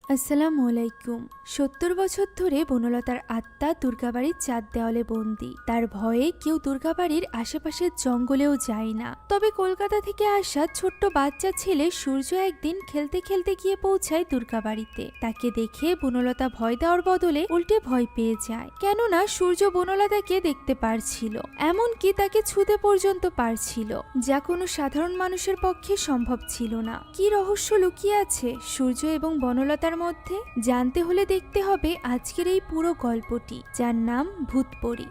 আসসালামু আলাইকুম। ৭০ বছর ধরে বনলতার আত্মা দুর্গাবাড়ির চার দেওয়ালে বন্দি। তার ভয়ে কেউ দুর্গাবাড়ির আশেপাশের জঙ্গলেও যায় না। তবে কলকাতা থেকে আসা ছোট্ট বাচ্চা ছেলে সূর্য একদিন খেলতে খেলতে গিয়ে পৌঁছায় দুর্গাবাড়িতে। তাকে দেখে বনলতা ভয় দেওয়ার বদলে উল্টে ভয় পেয়ে যায়, কেননা সূর্য বনলতাকে দেখতে পারছিল, এমনকি তাকে ছুঁতে পর্যন্ত পারছিল, যা কোনো সাধারণ মানুষের পক্ষে সম্ভব ছিল না। কি রহস্য লুকিয়ে আছে সূর্য এবং বনলতার মধ্যে জানতে হলে দেখতে হবে আজকের এই পুরো গল্পটি, যার নাম ভূতপরী।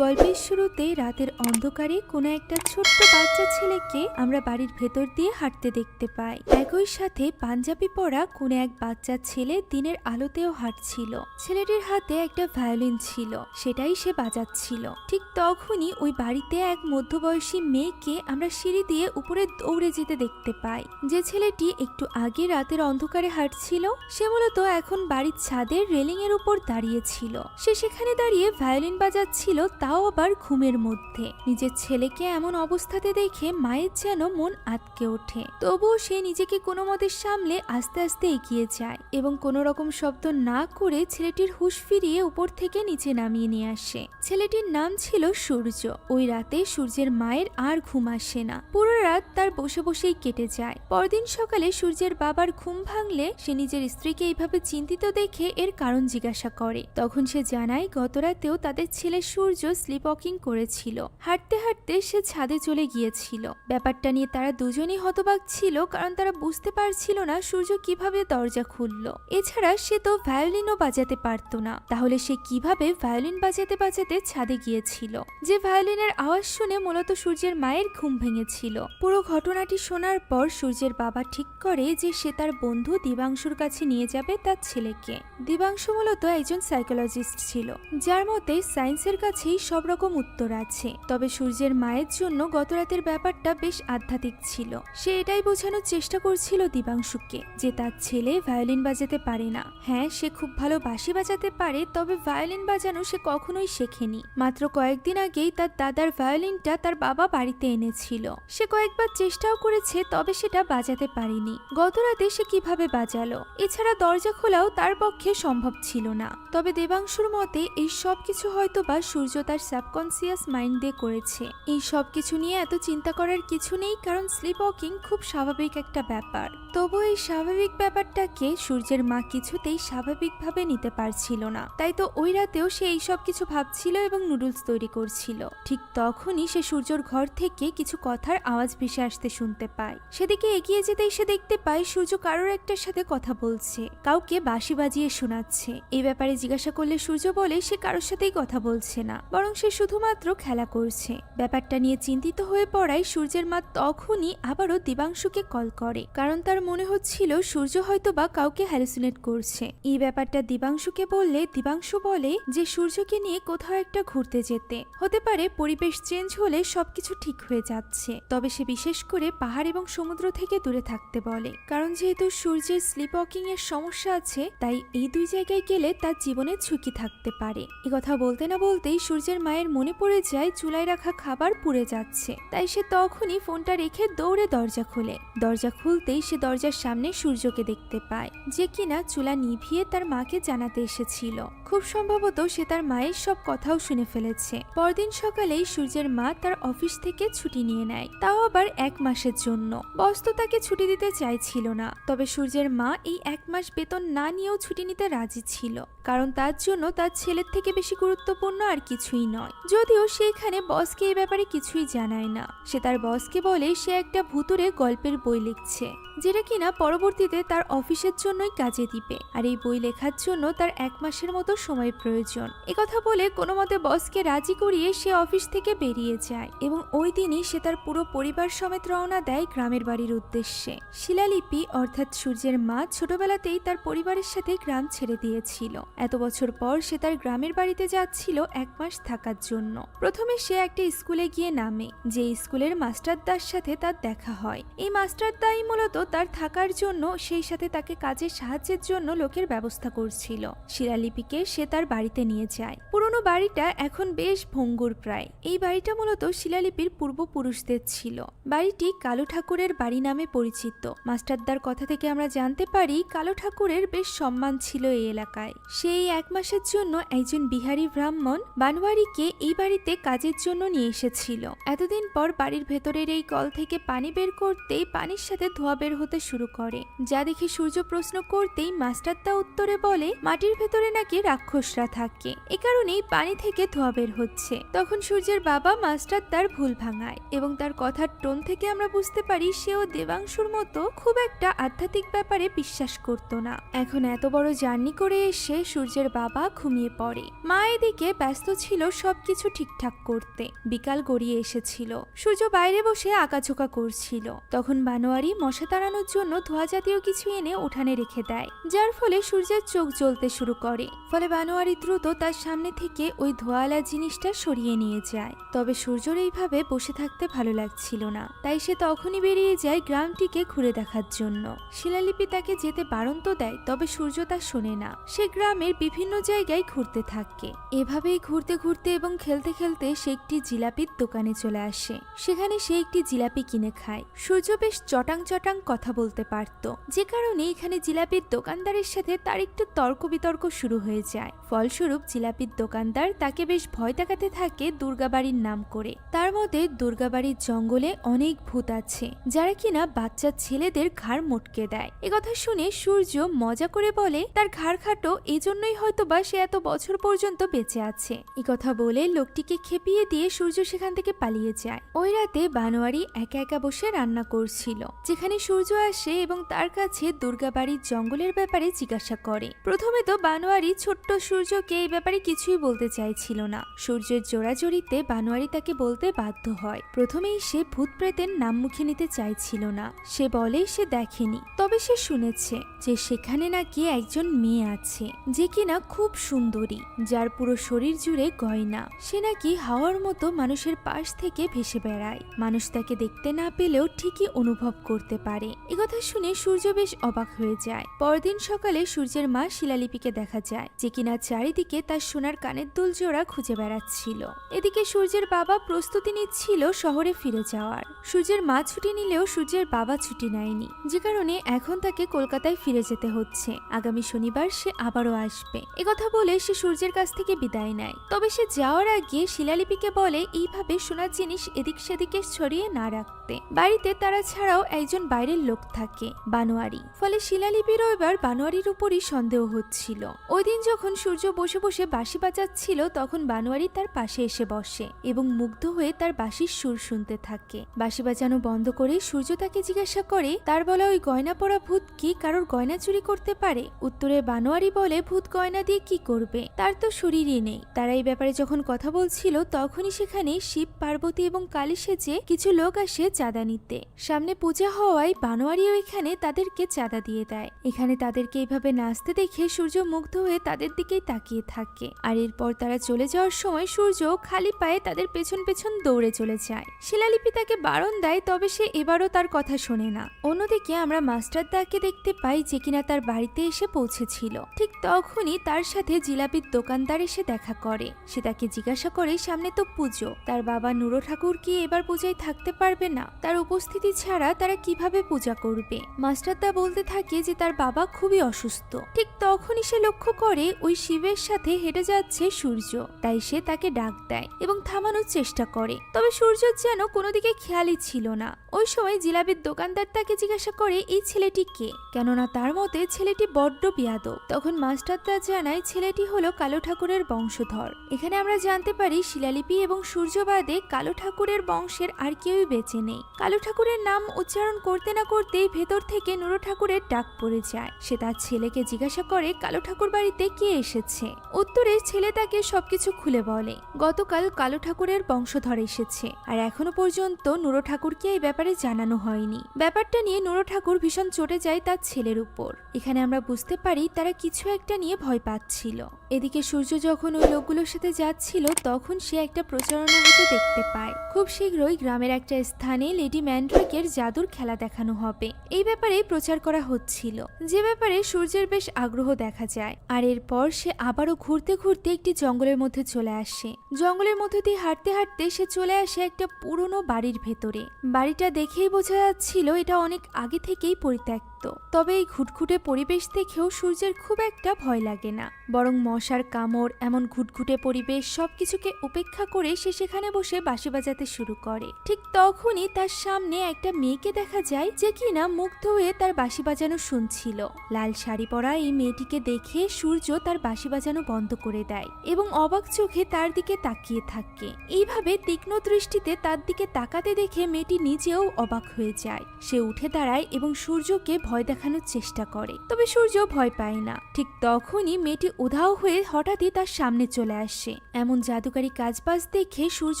গল্পের শুরুতে রাতের অন্ধকারে কোনো একটা ছোট্ট বাচ্চা ছেলেকে আমরা বাড়ির ভেতর দিয়ে হাঁটতে দেখতে পাই। একই সাথে পাঞ্জাবি পরা কোনো এক বাচ্চা ছেলে দিনের আলোতেও হাঁটছিল। ছেলেটির হাতে একটা ভায়োলিন ছিল, সেটাই সে বাজাচ্ছিল। ঠিক তখনই ওই বাড়িতে এক মধ্যবয়সী মেয়েকে আমরা সিঁড়ি দিয়ে উপরে দৌড়ে যেতে দেখতে পাই। যে ছেলেটি একটু আগে রাতের অন্ধকারে হাঁটছিল, সে মূলত এখন বাড়ির ছাদের রেলিং এর উপর দাঁড়িয়েছিল। সে সেখানে দাঁড়িয়ে ভায়োলিন বাজাচ্ছিল, তাও আবার ঘুমের মধ্যে। নিজের ছেলেকে এমন অবস্থাতে দেখে মায়ের যেন মন আটকে ওঠে। তবুও সে নিজেকে কোনো মতে সামলে আস্তে আস্তে এগিয়ে যায় এবং কোনো রকম শব্দ না করে ছেলেটির হুঁশ ফিরিয়ে উপর থেকে নিচে নামিয়ে নিয়ে আসে। ছেলেটির নাম ছিল সূর্য। ওই রাতে সূর্যের মায়ের আর ঘুম আসে না। পুরো রাত তার বসে বসেই কেটে যায়। পরদিন সকালে সূর্যের বাবার ঘুম ভাঙলে সে নিজের স্ত্রীকে এইভাবে চিন্তিত দেখে এর কারণ জিজ্ঞাসা করে। তখন সে জানায় গত রাতেও তাদের ছেলে সূর্য স্লিপ ওয়াকিং করেছিল। হাঁটতে হাঁটতে সে ছাদে চলে গিয়েছিল। ব্যাপারটা নিয়ে তারা দুজনেই হতবাক ছিল, কারণ তারা বুঝতে পারছিল না সূর্য কিভাবে দরজা খুলল। এছাড়া সে তো ভায়োলিনও বাজাতে পারত না, তাহলে সে কিভাবে ভায়োলিন বাজাতে বাজাতে ছাদে গিয়েছিল? যে ভায়োলিনের আওয়াজ শুনে মূলত সূর্যের মায়ের ঘুম ভেঙেছিল। পুরো ঘটনাটি শোনার পর সূর্যের বাবা ঠিক করে যে সে তার বন্ধু দিবাংশুর কাছে নিয়ে যাবে তার ছেলেকে। দিবাংশু মূলত একজন সাইকোলজিস্ট ছিল, যার মতে সায়েন্সের কাছেই সব রকম উত্তর আছে। তবে সূর্যের মায়ের জন্য গতরাতের ব্যাপারটা বেশ আধ্যাত্মিক ছিল। সে এটাই বোঝানোর চেষ্টা করছিল দিবাংশুকে যে তার ছেলে ভায়োলিন বাজাতে পারে না। হ্যাঁ, সে খুব ভালো বাঁশি বাজাতে পারে, তবে ভায়োলিন বাজানো সে কখনোই শেখেনি। মাত্র কয়েকদিন আগেই তার দাদার ভায়োলিনটা তার বাবা বাড়িতে এনেছিল। সে কয়েকবার চেষ্টাও করেছে, তবে সেটা বাজাতে পারেনি। গতরাতে সে কিভাবে বাজালো? এছাড়া দরজা খোলাও তার পক্ষে সম্ভব ছিল না। তবে দেবাংশুর মতে এই সব কিছু হয়তো বা সূর্য তার সাবকনসিয়াস মাইন্ড দিয়ে করেছে। এই সব কিছু নিয়ে এত চিন্তা করার কিছু নেই, কারণ স্লিপ ওয়াকিং খুব স্বাভাবিক একটা ব্যাপার। তবু এই স্বাভাবিক ব্যাপারটাকে সূর্যের মা কিছুতেই স্বাভাবিকভাবে নিতে পারছিল না। তাই তো ওই রাতেও সে এই সব কিছু ভাবছিল এবং নুডলস তৈরি করছিল। ঠিক তখনই সে সূর্যর ঘর থেকে কিছু কথার আওয়াজ ভেসে আসতে শুনতে পায়। সেদিকে এগিয়ে যেতেই সে দেখতে পায় সূর্য কারোর একটার সাথে কথা বলছে, কাউকে বাঁশি বাজিয়ে শোনাচ্ছে। এই ব্যাপারে জিজ্ঞাসা করলে সূর্য বলে সে কারোর সাথেই কথা বলছে না, বরং সে শুধুমাত্র খেলা করছে। ব্যাপারটা নিয়ে চিন্তিত হয়ে পড়ায় সূর্যের মা তখনই আবারও দিবাংশুকে কল করে, কারণ তার মনে হচ্ছিল সূর্য হয়তো বা কাউকে হ্যালুসিনেট করছে। এই ব্যাপারটা দিবাংশুকে বললে দিবাংশু বলে যে সূর্যকে নিয়ে কোথাও একটা ঘুরতে যেতে হতে পারে, পরিবেশ চেঞ্জ হলে সবকিছু ঠিক হয়ে যাচ্ছে। তবে সে বিশেষ করে পাহাড় এবং সমুদ্র থেকে দূরে থাকতে বলে, কারণ যেহেতু সূর্যের স্লিপ ওয়াকিং এর সমস্যা আছে, তাই এই দুই জায়গায় গেলে তার জীবনে ঝুঁকি থাকতে পারে। এই কথা বলতে না বলতেই সূর্যের মায়ের মনে পড়ে যায় চুলায় রাখা খাবার পুড়ে যাচ্ছে। তাই সে তখনই ফোনটা রেখে দৌড়ে দরজা খোলে। দরজা খুলতেই সে দরজার সামনে সূর্যকে দেখতে পায়, যে কিনা চুলা নিভিয়ে তার মাকে জানাতে এসেছিল। খুব সম্ভবত সে তার মায়ের সব কথাও শুনে ফেলেছে। পরদিন সকালেই সূর্যের মা তার অফিস থেকে ছুটি নিয়ে নেয়, তাও আবার 1 মাসের জন্য। বস তো তাকে ছুটি দিতে চাইছিল না, তবে সূর্যের মা এই 1 মাস বেতন না নিয়েও ছুটি নিতে রাজি ছিল, কারণ তার জন্য তার ছেলের থেকে বেশি গুরুত্বপূর্ণ আর কিছুই নয়। যদিও সে এখানে বসকে এই ব্যাপারে কিছুই জানায় না। সে তার বসকে বলে সে একটা ভুতুড়ে গল্পের বই লিখছে, যেটা কিনা পরবর্তীতে তার অফিসের জন্যই কাজে দিবে। আর এই বই লেখার জন্য তার 1 মাসের মতো সময় প্রয়োজন। একথা বলে কোনো মতে বসকে রাজি করিয়ে সে অফিস থেকে বেরিয়ে যায় এবং ওই দিনই সে তার পুরো পরিবার সমেত রওনা দেয় গ্রামের বাড়ির উদ্দেশ্যে। শিলালিপি অর্থাৎ সূর্যের মা ছোটবেলাতেই তার পরিবারের সাথে গ্রাম ছেড়ে দিয়েছিল। এত বছর পর সে তার গ্রামের বাড়িতে যাচ্ছিল 1 মাস থাকার জন্য। প্রথমে সে একটা স্কুলে গিয়ে নামে, যে স্কুলের মাস্টারদার সাথে তার দেখা হয়। এই মাস্টারদাই মূলত তার থাকার জন্য, সেই সাথে তাকে কাজের সাহায্যের জন্য লোকের ব্যবস্থা করছিল। শিলালিপিকে সে তার বাড়িতে নিয়ে যায়। পুরনো বাড়িটা এখন বেশ ভঙ্গুর প্রায়। এই বাড়িটা মূলত শিলালিপির পূর্বপুরুষদের ছিল। বাড়িটি কালু ঠাকুরের বাড়ি নামে পরিচিত। মাস্টারদার কথা থেকে আমরা জানতে পারি কালু ঠাকুরের বেশ সম্মান ছিল এই এলাকায়। সেই 1 মাসের জন্য একজন বিহারি ব্রাহ্মণ বানোয়ারিকে এই বাড়িতে কাজের জন্য নিয়ে এসেছিল। এতদিন পর বাড়ির ভেতরের এই কল থেকে পানি বের করতেই পানির সাথে ধোঁয়া বের হতে শুরু করে, যা দেখে সূর্য প্রশ্ন করতেই মাস্টারদা উত্তরে বলে মাটির ভেতরে নাকি রাক্ষসরা থাকে, এ কারণেই পানি থেকে ধোঁয়া বের হচ্ছে। তখন সূর্যের বাবা মাস্টারদার ভুল ভাঙায় এবং তার কথার টোন থেকে আমরা বুঝতে পারি সেও দেবাংশুর মতো খুব একটা আধ্যাত্মিক ব্যাপারে বিশ্বাস করত না। এখন এত বড় জার্নি করে এসে সূর্যের বাবা ঘুমিয়ে পড়ে। মা এদিকে ব্যস্ত ছিল সবকিছু ঠিকঠাক করতে। বিকাল গড়িয়ে এসেছিল। সূর্য বাইরে বসে আঁকাঝোঁকা করছিল। তখন বানোয়ারি মশা তাড়ানোর জন্য ধোঁয়া জাতীয় কিছু এনে উঠানে রেখে দেয়, যার ফলে সূর্যের চোখ জ্বলতে শুরু করে। ফলে বানোয়ারি দ্রুত তার সামনে থেকে ওই ধোঁয়ালা জিনিসটা সরিয়ে নিয়ে যায়। তবে সূর্যর এইভাবে বসে থাকতে ভালো লাগছিল না, তাই সে তখনই বেরিয়ে যায় গ্রামটিকে ঘুরে দেখার জন্য। শিলালিপি তাকে যেতে বারণ তো দেয়, তবে সূর্য তা শোনে না। সে গ্রামের বিভিন্ন জায়গায় ঘুরতে থাকে। এভাবেই ঘুরতে ঘুরতে এবং খেলতে খেলতে সে একটি জিলাপির দোকানে চলে আসে। সেখানে সে একটি জিলাপি কিনে খায়। সূর্য বেশ চটাং চটাং কথা বলতে পারত, যে কারণে এখানে জিলাপির দোকানদারের সাথে তার একটু তর্ক বিতর্ক শুরু হয়ে যায়। ফলস্বরূপ জিলাপির দোকানদার তাকে বেশ ভয় দেখাতে থাকে দুর্গাবাড়ির নাম করে। তার মধ্যে দুর্গাবাড়ির জঙ্গলে অনেক ভূত আছে, যারা কিনা বাচ্চা ছেলেদের ঘাড় মটকে দেয়। একথা শুনে সূর্য মজা করে বলে তার ঘাড় খাটো, এজন্যই হয়তোবা সে এত বছর পর্যন্ত বেঁচে আছে। একথা বলে লোকটিকে খেপিয়ে দিয়ে সূর্য সেখান থেকে পালিয়ে যায়। ওই রাতে বানোয়ারি একা একা বসে রান্না করছিল, যেখানে সূর্য আসে এবং তার কাছে দুর্গাবাড়ির জঙ্গলের ব্যাপারে জিজ্ঞাসা করে। প্রথমে তো বানোয়ারি ছোট্ট সূর্যকে এই ব্যাপারে কিছুই বলতে চাইছিল না। সূর্যের জোড়াজড়িতে বানোয়ারি তাকে বলতে বাধ্য হয়। প্রথমেই সে ভূত প্রেতের নাম মুখে নিতে চাইছিল না। সে বলে সে দেখেনি, তবে সে শুনেছে যে সেখানে নাকি একজন মেয়ে আছে, যে কিনা খুব সুন্দরী, যার পুরো শরীর জুড়ে গয়না। সে নাকি হাওয়ার মতো মানুষের পাশ থেকে ভেসে বেড়ায়। মানুষ তাকে দেখতে না পেলেও ঠিকই অনুভব করতে পারে। একথা শুনে সূর্য বেশ অবাক হয়ে যায়। পরদিন সকালে সূর্যের মা শিলালিপিকে দেখা যায়, যে কিনা চারিদিকে তার সোনার কানের দুল জোড়া খুঁজে বেড়াচ্ছিল। এদিকে সূর্যের বাবা প্রস্তুতি নিচ্ছিল শহরে ফিরে যাওয়ার। সূর্যের মা ছুটি নিলেও সূর্যের বাবা ছুটি নেয়নি, যে কারণে এখন তাকে কলকাতায় ফিরে যেতে হচ্ছে। আগামী শনিবার সে আবারও আসবে। একথা বলে সে সূর্যের কাছ থেকে বিদায় নেয়। তবে সে যাওয়ার আগে শিলালিপিকে বলে এইভাবে সোনার জিনিস এদিক সেদিকে ছড়িয়ে না রাখতে। বাড়িতে তারা ছাড়াও একজন বাইরের লোক থাকে, বানোয়ারি। ফলে শিলালিপিরও এবার বানোয়ারির উপরই সন্দেহ হচ্ছিল। ওই দিন যখন সূর্য বসে বসে বাঁশি বাজাচ্ছিল, তখন বানোয়ারি তার পাশে এসে বসে এবং মুগ্ধ হয়ে তার বাঁশির সুর শুনতে থাকে। বাঁশি বাজানো বন্ধ করে সূর্য তাকে জিজ্ঞাসা করে তার বলা ওই গয়না পরা ভূত কি কারোর গয়না চুরি করতে পারে? উত্তরে বানোয়ারি বলে ভূত গয়না দিয়ে কি করবে, তার তো শরীরই নেই। তারা এই ব্যাপারে যখন কথা বলছিল, তখনই সেখানে শিব, পার্বতী এবং কালী সেজে কিছু লোক আসে চাঁদা নিতে। সামনে পূজা হওয়ায় বানোয়ারিও এখানে তাদেরকে চাঁদা দিয়ে দেয়। এখানে তাদেরকে এইভাবে নাচতে দেখে সূর্য মুগ্ধ হয়ে তাদের দিকেই তাকিয়ে থাকে। আর এরপর তারা চলে যাওয়ার সময় সূর্য খালি পায়ে তাদের পেছন পেছন দৌড়ে চলে যায়। শিলালিপি তাকে বারণ দেয়, তবে সে এবারও তার কথা শোনে না। অন্যদিকে আমরা মাস্টারদাকে দেখতে পাই, যে কিনা তার বাড়িতে এসে পৌঁছেছিল। ঠিক তখনই তার সাথে জিলাপির দোকানদার এসে দেখা করে। সে তাকে জিজ্ঞাসা করে সামনে তো পুজো, তার বাবা নুরো ঠাকুর কি এবার পূজায় থাকতে পারবে না? তার উপস্থিতি ছাড়া তারা কিভাবে পূজা করবে? মাস্টারদা বলতে থাকে যে তার বাবা খুবই অসুস্থ। ঠিক তখনই সে লক্ষ্য করে ওই শিবের সাথে হেঁটে যাচ্ছে সূর্য, তাই সে তাকে ডাক দেয় এবং থামানোর চেষ্টা করে। তবে সূর্য যেন কোনো দিকে খেয়ালই ছিল না। ওই সময় জিলাপির দোকানদার তাকে জিজ্ঞাসা করে এই ছেলেটি কে, কেননা তার মতে ছেলেটি বড্ড বিয়াদব। তখন মাস্টারদা জানায় ছেলেটি হলো কালু ঠাকুরের বংশধর। এখানে আমরা জানতে পারি শিলালিপি এবং সূর্য বাদে কালু ঠাকুরের বংশের আর কেউই বেঁচে নেই। কালু ঠাকুরের নাম উচ্চারণ করতে না করতেই ভেতর থেকে নুরো ঠাকুরের ডাক পড়ে যায়। সে তার ছেলেকে জিজ্ঞাসা করে কালু ঠাকুর বাড়িতে কে এসেছে। উত্তরে ছেলে তাকে সবকিছু খুলে বলে। গতকাল কালু ঠাকুরের বংশধর এসেছে, আর এখনো পর্যন্ত নুরো ঠাকুরকে এই ব্যাপারে জানানো হয়নি। ব্যাপারটা নিয়ে নুরো ঠাকুর ভীষণ চটে যায় তার ছেলের উপর। এখানে আমরা বুঝতে পারি তারা কিছু একটা নিয়ে ভয় পাচ্ছিল। এদিকে সূর্য যখন ওই লোকগুলোর সাথে পথে যাচ্ছিল তখন সে একটা প্রচারণা হতে দেখতে পায়। খুব শীঘ্রই গ্রামের একটা স্থানে লেডি ম্যান্ড্রাকের জাদুর খেলা দেখানো হবে, এই ব্যাপারে প্রচার করা হচ্ছিল, যে ব্যাপারে সূর্যের বেশ আগ্রহ দেখা যায়। আর এরপর সে আবারও ঘুরতে ঘুরতে একটি জঙ্গলের মধ্যে চলে আসে। জঙ্গলের মধ্যে দিয়ে হাঁটতে হাঁটতে সে চলে আসে একটা পুরনো বাড়ির ভেতরে। বাড়িটা দেখেই বোঝা যাচ্ছিল এটা অনেক আগে থেকেই পরিত্যক্ত, তবে এই ঘুটঘুটে পরিবেশ দেখেও সূর্যের খুব একটা ভয় লাগে না, বরং মশার কামড় এমন ঘুটঘুটে পরিবেশ সবকিছুকে উপেক্ষা করে সে সেখানে বসে বাঁশি বাজাতে শুরু করে। ঠিক তখনই তার সামনে একটা মেয়েকে দেখা যায় যে কিনা মুগ্ধ হয়ে তার বাঁশি বাজানো শুনছিল। লাল শাড়ি পরা এই মেয়েটিকে দেখে সূর্য তার বাঁশি বাজানো বন্ধ করে দেয় এবং অবাক চোখে তার দিকে তাকিয়ে থাকে। এইভাবে তীক্ষ্ণ দৃষ্টিতে তার দিকে তাকাতে দেখে মেয়েটি নিজেও অবাক হয়ে যায়। সে উঠে দাঁড়ায় এবং সূর্যকে ভয় দেখানোর চেষ্টা করে, তবে সূর্য ভয় পায় না। ঠিক তখনই মেয়েটি উধাও হয়ে হঠাৎই তার সামনে চলে আসে। এমন জাদুকারী কাজবাজ দেখে সূর্য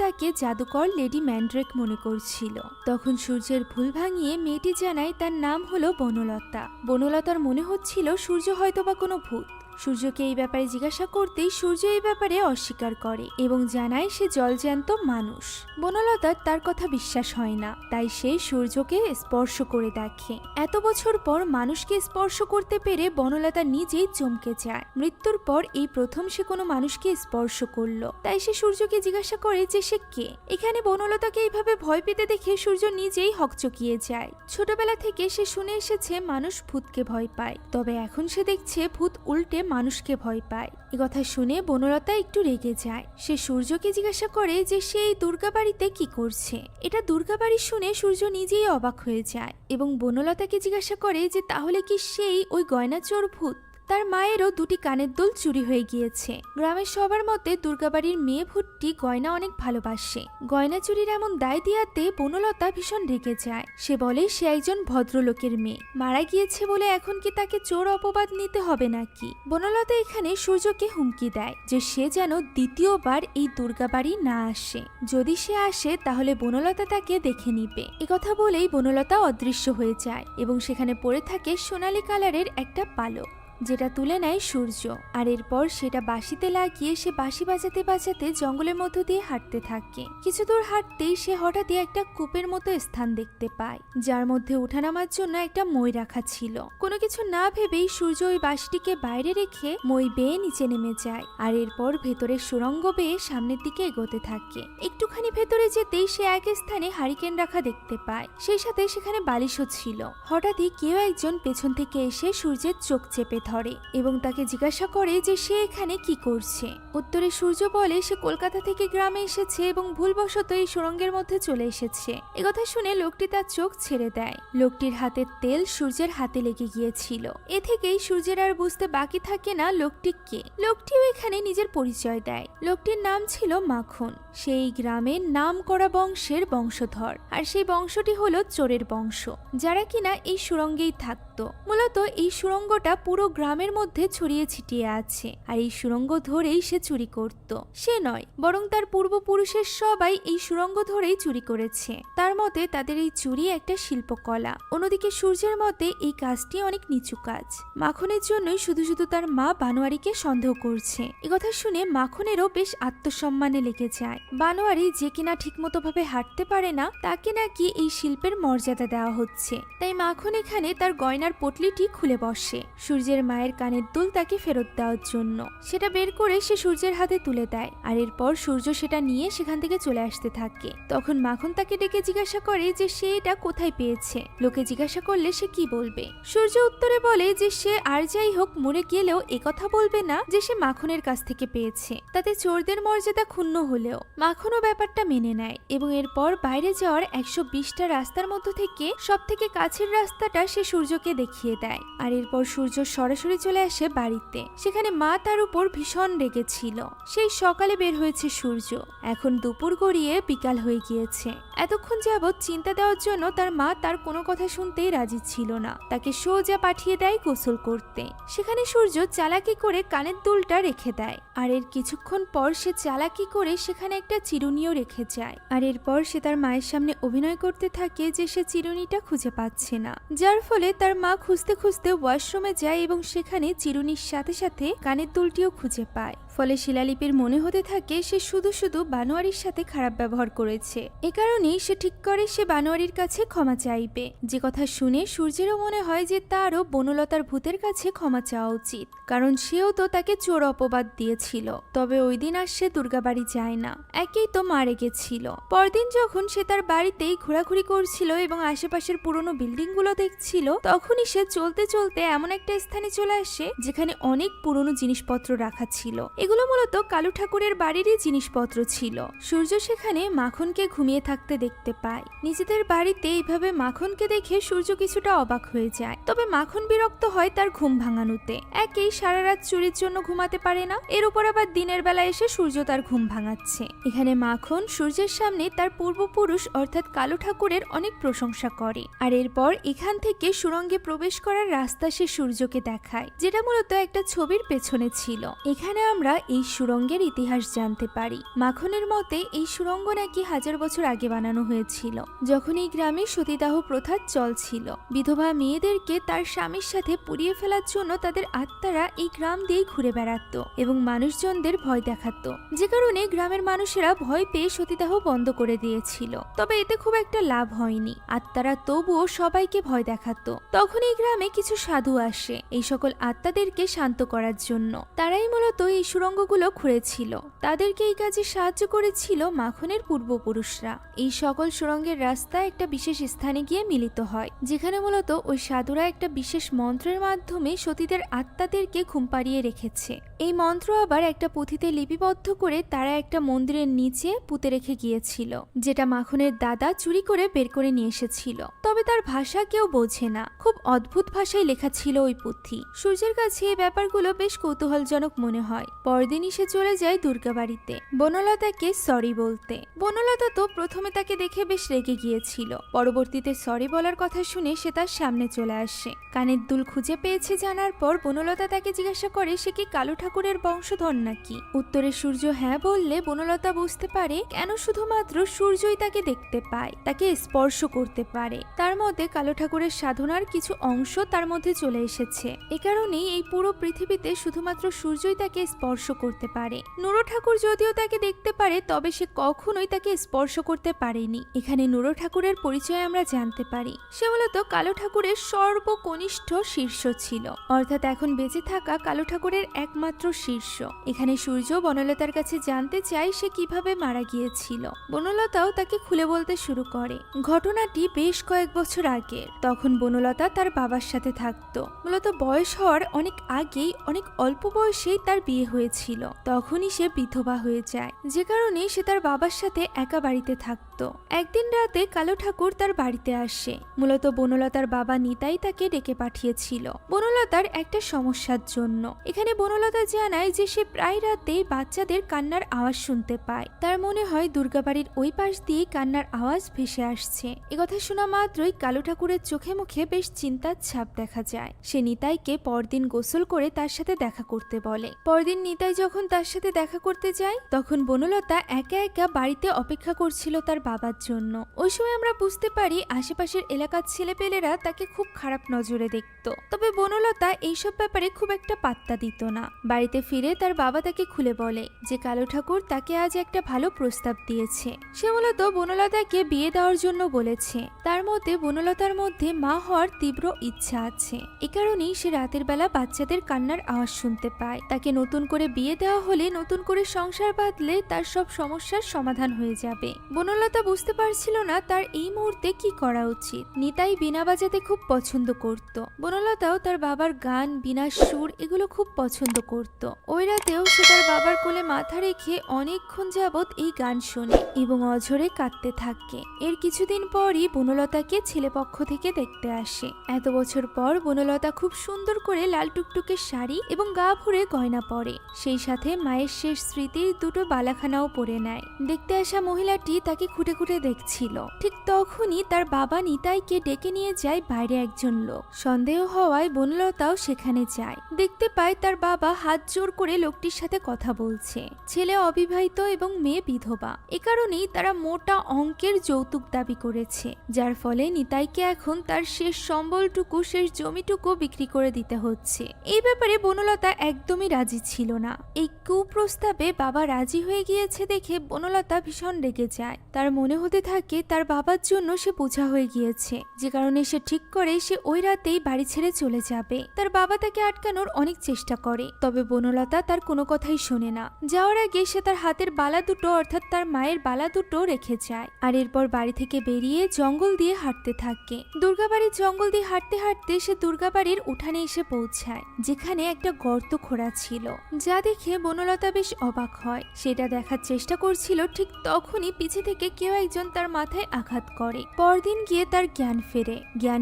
তাকে জাদুকর লেডি ম্যান্ড্রেক মনে করছিল। তখন সূর্যের ভুল ভাঙিয়ে মেয়েটি জানায় তার নাম হলো বনলতা। বনলতার মনে হচ্ছিল সূর্য হয়তোবা কোনো ভূত। সূর্যকে এই ব্যাপারে জিজ্ঞাসা করতেই সূর্য এই ব্যাপারে অস্বীকার করে এবং জানায় সে জলজ্যান্ত মানুষ। বনলতার তার কথা বিশ্বাস হয় না, তাই সে সূর্যকে স্পর্শ করে দেখে। এত বছর পর মানুষকে স্পর্শ করতে পেরে বনলতা নিজেই চমকে যায়। মৃত্যুর পর এই প্রথম সে কোনো মানুষকে স্পর্শ করলো, তাই সে সূর্যকে জিজ্ঞাসা করে যে সে কে। এখানে বনলতাকে এইভাবে ভয় পেতে দেখে সূর্য নিজেই হকচকিয়ে যায়। ছোটবেলা থেকে সে শুনে এসেছে মানুষ ভূতকে ভয় পায়, তবে এখন সে দেখছে ভূত উল্টে মানুষকে ভয় পায়। এ কথা শুনে বনলতা একটু রেগে যায়। সে সূর্যকে জিজ্ঞাসা করে যে সে এই দুর্গা বাড়িতে কি করছে। এটা দুর্গা বাড়ি শুনে সূর্য নিজেই অবাক হয়ে যায় এবং বনলতাকে জিজ্ঞাসা করে যে তাহলে কি সেই ওই গয়না চোর ভূত। তার মায়েরও দুটি কানের দুল চুরি হয়ে গিয়েছে। গ্রামের সবার মতে দুর্গাবাড়ির মেয়ে ভূতটি গয়না অনেক ভালোবাসে। গয়না চুরির এমন দায় দিয়াতে বনলতা ভীষণ রেগে যায়। সে বলে সে একজন ভদ্রলোকের মেয়ে, মারা গিয়েছে বলে এখন কি তাকে চোর অপবাদ নিতে হবে নাকি। বনলতা এখানে সূর্যকে হুমকি দেয় যে সে যেন দ্বিতীয়বার এই দুর্গাবাড়ি না আসে। যদি সে আসে তাহলে বনলতা তাকে দেখে নিবে। একথা বলেই বনলতা অদৃশ্য হয়ে যায় এবং সেখানে পড়ে থাকে সোনালী কালারের একটা পালক, যেটা তুলে নেয় সূর্য। আর এরপর সেটা বাঁশিতে লাগিয়ে সে বাঁশি বাজাতে বাজাতে জঙ্গলের মধ্য দিয়ে হাঁটতে থাকে। কিছু দূর হাঁটতেই সে হঠাৎই একটা কূপের মতো স্থান দেখতে পায়, যার মধ্যে ওঠানামার জন্য একটা মই রাখা ছিল। কোনো কিছু না ভেবেই সূর্য ওই বাঁশিটিকে বাইরে রেখে মই বেয়ে নিচে নেমে যায়। আর এরপর ভেতরের সুড়ঙ্গ বেয়ে সামনের দিকে এগোতে থাকে। একটুখানি ভেতরে যেতেই সে এক স্থানে হারিকেন রাখা দেখতে পায়, সেই সাথে সেখানে বালিশও ছিল। হঠাৎই কেউ একজন পেছন থেকে এসে সূর্যের চোখ চেপে ধরে এবং তাকে জিজ্ঞাসা করে যে সে এখানে কি করছে। উত্তরে সূর্য বলে সে কলকাতা থেকে গ্রামে এসেছে এবং ভুলবশত এই সুড়ঙ্গের মধ্যে চলে এসেছে। একথা শুনে লোকটি তার চোখ ছেড়ে দেয়। লোকটির হাতের তেল সূর্যের হাতে লেগে গিয়েছিল। এ থেকেই সূর্যের আর বুঝতে বাকি থাকে না লোকটি কে। লোকটিও এখানে নিজের পরিচয় দেয়। লোকটির নাম ছিল মাখন। সেই গ্রামের নাম করা বংশের বংশধর, আর সেই বংশটি হলো চোরের বংশ, যারা কিনা এই সুড়ঙ্গেই থাকতো। মূলত এই সুড়ঙ্গটা পুরো গ্রামের মধ্যে ছড়িয়ে ছিটিয়ে আছে, আর এই সুড়ঙ্গ ধরেই সে চুরি করত। সে নয়, বরং তার পূর্বপুরুষের সবাই এই সুড়ঙ্গ ধরেই চুরি করেছে। তার মতে তাদের এই চুরি একটা শিল্পকলা। অন্যদিকে সূর্যের মতে এই কাজটি অনেক নিচু কাজ। মাখনের জন্যই শুধু শুধু তার মা বানোয়ারিকে সন্দেহ করছে। একথা শুনে মাখনেরও বেশ আত্মসম্মানে লেগে যায়। বানোয়ারি যে কিনা ঠিকমতো ভাবে হাঁটতে পারে না, তাকে নাকি এই শিল্পের মর্যাদা দেওয়া হচ্ছে। তাই মাখন এখানে তার গয়নার পটলিটি খুলে বসে সূর্যের মায়ের কানের দুল তাকে ফেরত দেওয়ার জন্য। সেটা বের করে সে সূর্যের হাতে তুলে দেয়, আর এরপর সূর্য সেটা নিয়ে সেখান থেকে চলে আসতে থাকে। তখন মাখন তাকে ডেকে জিজ্ঞাসা করে যে সে এটা কোথায় পেয়েছে। লোকে জিজ্ঞাসা করলে সে কি বলবে। সূর্য উত্তরে বলে যে সে আর যাই হোক মরে গেলেও একথা বলবে না যে সে মাখনের কাছ থেকে পেয়েছে। তাতে চোরদের মর্যাদা ক্ষুণ্ণ হলেও মাখনও ব্যাপারটা মেনে নেয় এবং এরপর বাইরে যাওয়ার 120টা রাস্তার মধ্য থেকে সব থেকে কাছের রাস্তাটা সে সূর্যকে দেখিয়ে দেয়। আর এরপর সূর্য সরাসরি চলে আসে বাড়িতে। সেখানে মা তার উপর ভীষণ রেগেছিল। সেই সকালে বের হয়েছে সূর্য, এখন দুপুর গড়িয়ে বিকাল হয়ে গিয়েছে। এতক্ষণ যাবৎ চিন্তা দেওয়ার জন্য তার মা তার কোনো কথা শুনতেই রাজি ছিল না। তাকে সোজা পাঠিয়ে দেয় গোসল করতে। সেখানে সূর্য চালাকি করে কানের দুলটা রেখে দেয়, আর এর কিছুক্ষণ পর সে চালাকি করে সেখানে একটা চিরুনিও রেখে যায়। আর এরপর সে তার মায়ের সামনে অভিনয় করতে থাকে যে সে চিরুনিটা খুঁজে পাচ্ছে না, যার ফলে তার মা খুঁজতে খুঁজতে ওয়াশরুমে যায় এবং সেখানে চিরুনির সাথে সাথে কানের দুলটিও খুঁজে পায়। ফলে শিলালিপির মনে হতে থাকে সে শুধু শুধু বানোয়ারির সাথে খারাপ ব্যবহার করেছে। এ কারণেই সে ঠিক করে সে বানোয়ারির কাছে ক্ষমা চাইবে। যে কথা শুনে সূর্যেরও মনে হয় যে তারও বনলতার ভূতের কাছে ক্ষমা চাওয়া উচিত, কারণ সেও তো তাকে চোর অপবাদ দিয়েছিল। তবে ওই দিন আর সে দুর্গাবাড়ি যায় না, একেই তো মারে গেছিল। পরদিন যখন সে তার বাড়িতেই ঘোরাঘুরি করছিল এবং আশেপাশের পুরনো বিল্ডিং গুলো দেখছিল, তখনই সে চলতে চলতে এমন একটা স্থানে চলে আসে যেখানে অনেক পুরনো জিনিসপত্র রাখা ছিল। এগুলো মূলত কালু ঠাকুরের বাড়িরই জিনিসপত্র ছিল। সূর্য সেখানে মাখনকে ঘুমিয়ে থাকতে দেখতে পায়। নিজেদের বাড়িতে এইভাবে মাখনকে দেখে সূর্য কিছুটা অবাক হয়ে যায়। তবে মাখন বিরক্ত হয় তার ঘুম ভাঙানোতে। একেই সারা রাত চুরির জন্য ঘুমাতে পারে না, এর উপর আবার দিনের বেলা এসে সূর্য তার ঘুম ভাঙাচ্ছে। এখানে মাখন সূর্যের সামনে তার পূর্বপুরুষ অর্থাৎ কালু ঠাকুরের অনেক প্রশংসা করে। আর এরপর এখান থেকে সুড়ঙ্গে প্রবেশ করার রাস্তা সে সূর্যকে দেখায়, যেটা মূলত একটা ছবির পেছনে ছিল। এখানে আমরা এই সুড়ঙ্গের ইতিহাস জানতে পারি। মাখনের মতে এই সুড়ঙ্গ নাকি 1000 বছর আগে বানানো হয়েছিল, যখন এই গ্রামে সতীদাহ প্রথার চল ছিল। বিধবা মেয়েদেরকে তার স্বামীর সাথে পুড়িয়ে ফেলার জন্য তাদের আত্মারা এই গ্রাম দিয়েই ঘুরে বেড়াতো এবং মানুষজনদের ভয় দেখাতো, যে কারণে গ্রামের মানুষেরা ভয় পেয়ে সতীদাহ বন্ধ করে দিয়েছিল। তবে এতে খুব একটা লাভ হয়নি, আত্মারা তবুও সবাইকে ভয় দেখাতো। তখন এই গ্রামে কিছু সাধু আসে এই সকল আত্মাদেরকে শান্ত করার জন্য। তারাই মূলত এই সুড়ঙ্গগুলো খুঁড়েছিল। তাদেরকে এই কাজে সাহায্য করেছিল মাখনের পূর্বপুরুষরা। এই সকল সুড়ঙ্গের রাস্তা একটা বিশেষ স্থানে গিয়ে মিলিত হয়, যেখানে মূলত ওই সাধুরা একটা বিশেষ মন্ত্রের মাধ্যমে সতীদের আত্মাদেরকে ঘুম পাড়িয়ে রেখেছে। এই মন্ত্র আবার একটা পুঁথিতে লিপিবদ্ধ করে তারা একটা মন্দিরের নিচে পুঁতে রেখে গিয়েছিল, যেটা মাখনের দাদা চুরি করে বের করে নিয়ে এসেছিল। তবে তার ভাষা কেউ বোঝে না, খুব অদ্ভুত ভাষায় লেখা ছিল ওই পুঁথি। সূর্যের কাছে এই ব্যাপারগুলো বেশ কৌতূহলজনক মনে হয়। পরদিনই সে চলে যায় দুর্গাবাড়িতে বনলতাকে সরি বলতে। বনলতা তো প্রথমে তাকে দেখে বেশ রেগে গিয়েছিল, পরবর্তীতে সরি বলার কথা শুনে সে তার সামনে চলে আসে। কানের দুল খুঁজে পেয়েছে জানার পর বনলতা তাকে জিজ্ঞাসা করে সে কি কালু ঠাকুরের বংশধর নাকি। উত্তরে সূর্য হ্যাঁ বললে বনলতা বুঝতে পারে কেন শুধুমাত্র সূর্যই তাকে দেখতে পায়, তাকে স্পর্শ করতে পারে। তার মধ্যে কালু ঠাকুরের সাধনার কিছু অংশ তার মধ্যে চলে এসেছে। এ কারণেই এই পুরো পৃথিবীতে শুধুমাত্র সূর্যই তাকে স্পর্শ করতে পারে। নুরো ঠাকুর যদিও তাকে দেখতে পারে, তবে সে কখনোই তাকে স্পর্শ করতে পারেনি। এখানে নুরো ঠাকুরের পরিচয় আমরা জানতে পারি। সে মূলত কালু ঠাকুরের সর্বকনিষ্ঠ শীর্ষ ছিল, অর্থাৎ এখন বেঁচে থাকা কালু ঠাকুরের একমাত্র শীর্ষ। এখানে সূর্য বনলতার কাছে জানতে চায় সে কিভাবে মারা গিয়েছিল। বনলতাও তাকে খুলে বলতে শুরু করে। ঘটনাটি বেশ কয়েক বছর আগের। তখন বনলতা তার বাবার সাথে থাকতো। মূলত বয়স হওয়ার অনেক আগেই, অনেক অল্প বয়সেই তার বিয়ে হয়েছিল। তখনই সে বিধবা হয়ে যায়, যে কারণে সে তার বাবার সাথে একা বাড়িতে থাকতো। একদিন রাতে কালু ঠাকুর তার বাড়িতে আসে। মূলত বনলতার বাবা নিতাই তাকে ডেকে পাঠিয়েছিল বনলতার একটা সমস্যার জন্য। এখানে বনলতা জানায় যে সে প্রায় রাতেই বাচ্চাদের কান্নার আওয়াজ শুনতে পায়। তার মনে হয় দুর্গাবাড়ির ওই পাশ দিয়ে কান্নার আওয়াজ ভেসে আসছে। একথা শোনা মাত্রই কালু ঠাকুরের চোখে মুখে বেশ চিন্তার ছাপ দেখা যায়। সে নিতাইকে পরদিন গোসল করে তার সাথে দেখা করতে বলে। পরদিন নিতাই যখন তার সাথে দেখা করতে যায়, তখন বনলতা একা একা বাড়িতে অপেক্ষা করছিল তার বাবার জন্য। ওই সময় আমরা বুঝতে পারি আশেপাশের এলাকার ছেলেপেলেরা তাকে খুব খারাপ নজরে দেখত। তবে বনলতা এইসব ব্যাপারে খুব একটা পাত্তা দিত না। বাড়িতে ফিরে তার বাবা তাকে খুলে বলে যে কালু ঠাকুর তাকে আজ একটা ভালো প্রস্তাব দিয়েছে। সে মূলত বনলতাকে বিয়ে দেওয়ার জন্য বলেছে। তার মতে বনলতার মধ্যে মা হওয়ার তীব্র ইচ্ছা আছে। এ কারণেই সে রাতের বেলা বাচ্চাদের কান্নার আওয়াজ শুনতে পায়। তাকে নতুন করে বিয়ে দেওয়া হলে, নতুন করে সংসার বাঁধলে তার সব সমস্যার সমাধান হয়ে যাবে। বনলতা বুঝতে পারছিল না তার এই মুহূর্তে কি করা উচিত। নিতাই বীণা বাজাতে খুব পছন্দ করত। বনলতাও তার বাবার গান, বীণার সুর এগুলো খুব পছন্দ করত। ওই রাতেও সে তার বাবার কোলে মাথা রেখে অনেকক্ষণ যাবৎ এই গান শোনে এবং অঝরে কাঁদতে থাকে। এর কিছুদিন পরই বনলতাকে ছেলেপক্ষ থেকে দেখতে আসে। এত বছর পর বনলতা খুব সুন্দর করে লাল টুকটুকে শাড়ি এবং গা ভরে গয়না পরে, সেই সাথে মায়ের শেষ স্মৃতির দুটো বালাখানাও পরে নেয়। দেখতে আসা মহিলাটি তাকে খুঁটে খুঁটে দেখছিল। ঠিক তখনই তার বাবা নিতাইকে ডেকে নিয়ে যায় বাইরে একজন লোক। সন্দেহ হওয়ায় বনলতাও সেখানে যায়। দেখতে পায় তার বাবা হাত জোর করে লোকটির সাথে কথা বলছে। ছেলে অবিবাহিত এবং মেয়ে বিধবা। এ কারণেই তারা মোটা অঙ্কের যৌতুক দাবি করেছে, যার ফলে নিতাইকে এখন তার শেষ সম্বলটুকু, শেষ জমিটুকু বিক্রি করে দিতে হচ্ছে। এই ব্যাপারে বনলতা একদমই রাজি ছিল না। এই কুপ্রস্তাবে বাবা রাজি হয়ে গিয়েছে দেখে বনলতা ভীষণ রেগে যায়। তার মনে হতে থাকে তার বাবার জন্য সে বোঝা হয়ে গিয়েছে, যে কারণে সে ঠিক করে সে ওই রাতেই বাড়ি ছেড়ে চলে যাবে। তার বাবা তাকে আটকানোর অনেক চেষ্টা করে, তবে বনলতা তার কোনো কথাই শোনে না। যাওয়ার আগে সে তার হাতের বালা দুটো অর্থাৎ তার মায়ের বালা দুটো রেখে যায়, আর এরপর বাড়ি থেকে বেরিয়ে জঙ্গল দিয়ে হাঁটতে থাকে। দুর্গাবাড়ির জঙ্গল দিয়ে হাঁটতে হাঁটতে সে দুর্গাবাড়ির উঠানে এসে পৌঁছায়, যেখানে একটা গর্ত খোঁড়া ছিল, যা দেখে বনলতা বেশ অবাক হয়। সেটা দেখার চেষ্টা করছিল, ঠিক তখনই পিছে থেকে কেউ একজন তার মাথায় আঘাত করে। পরদিন গিয়ে তার জ্ঞান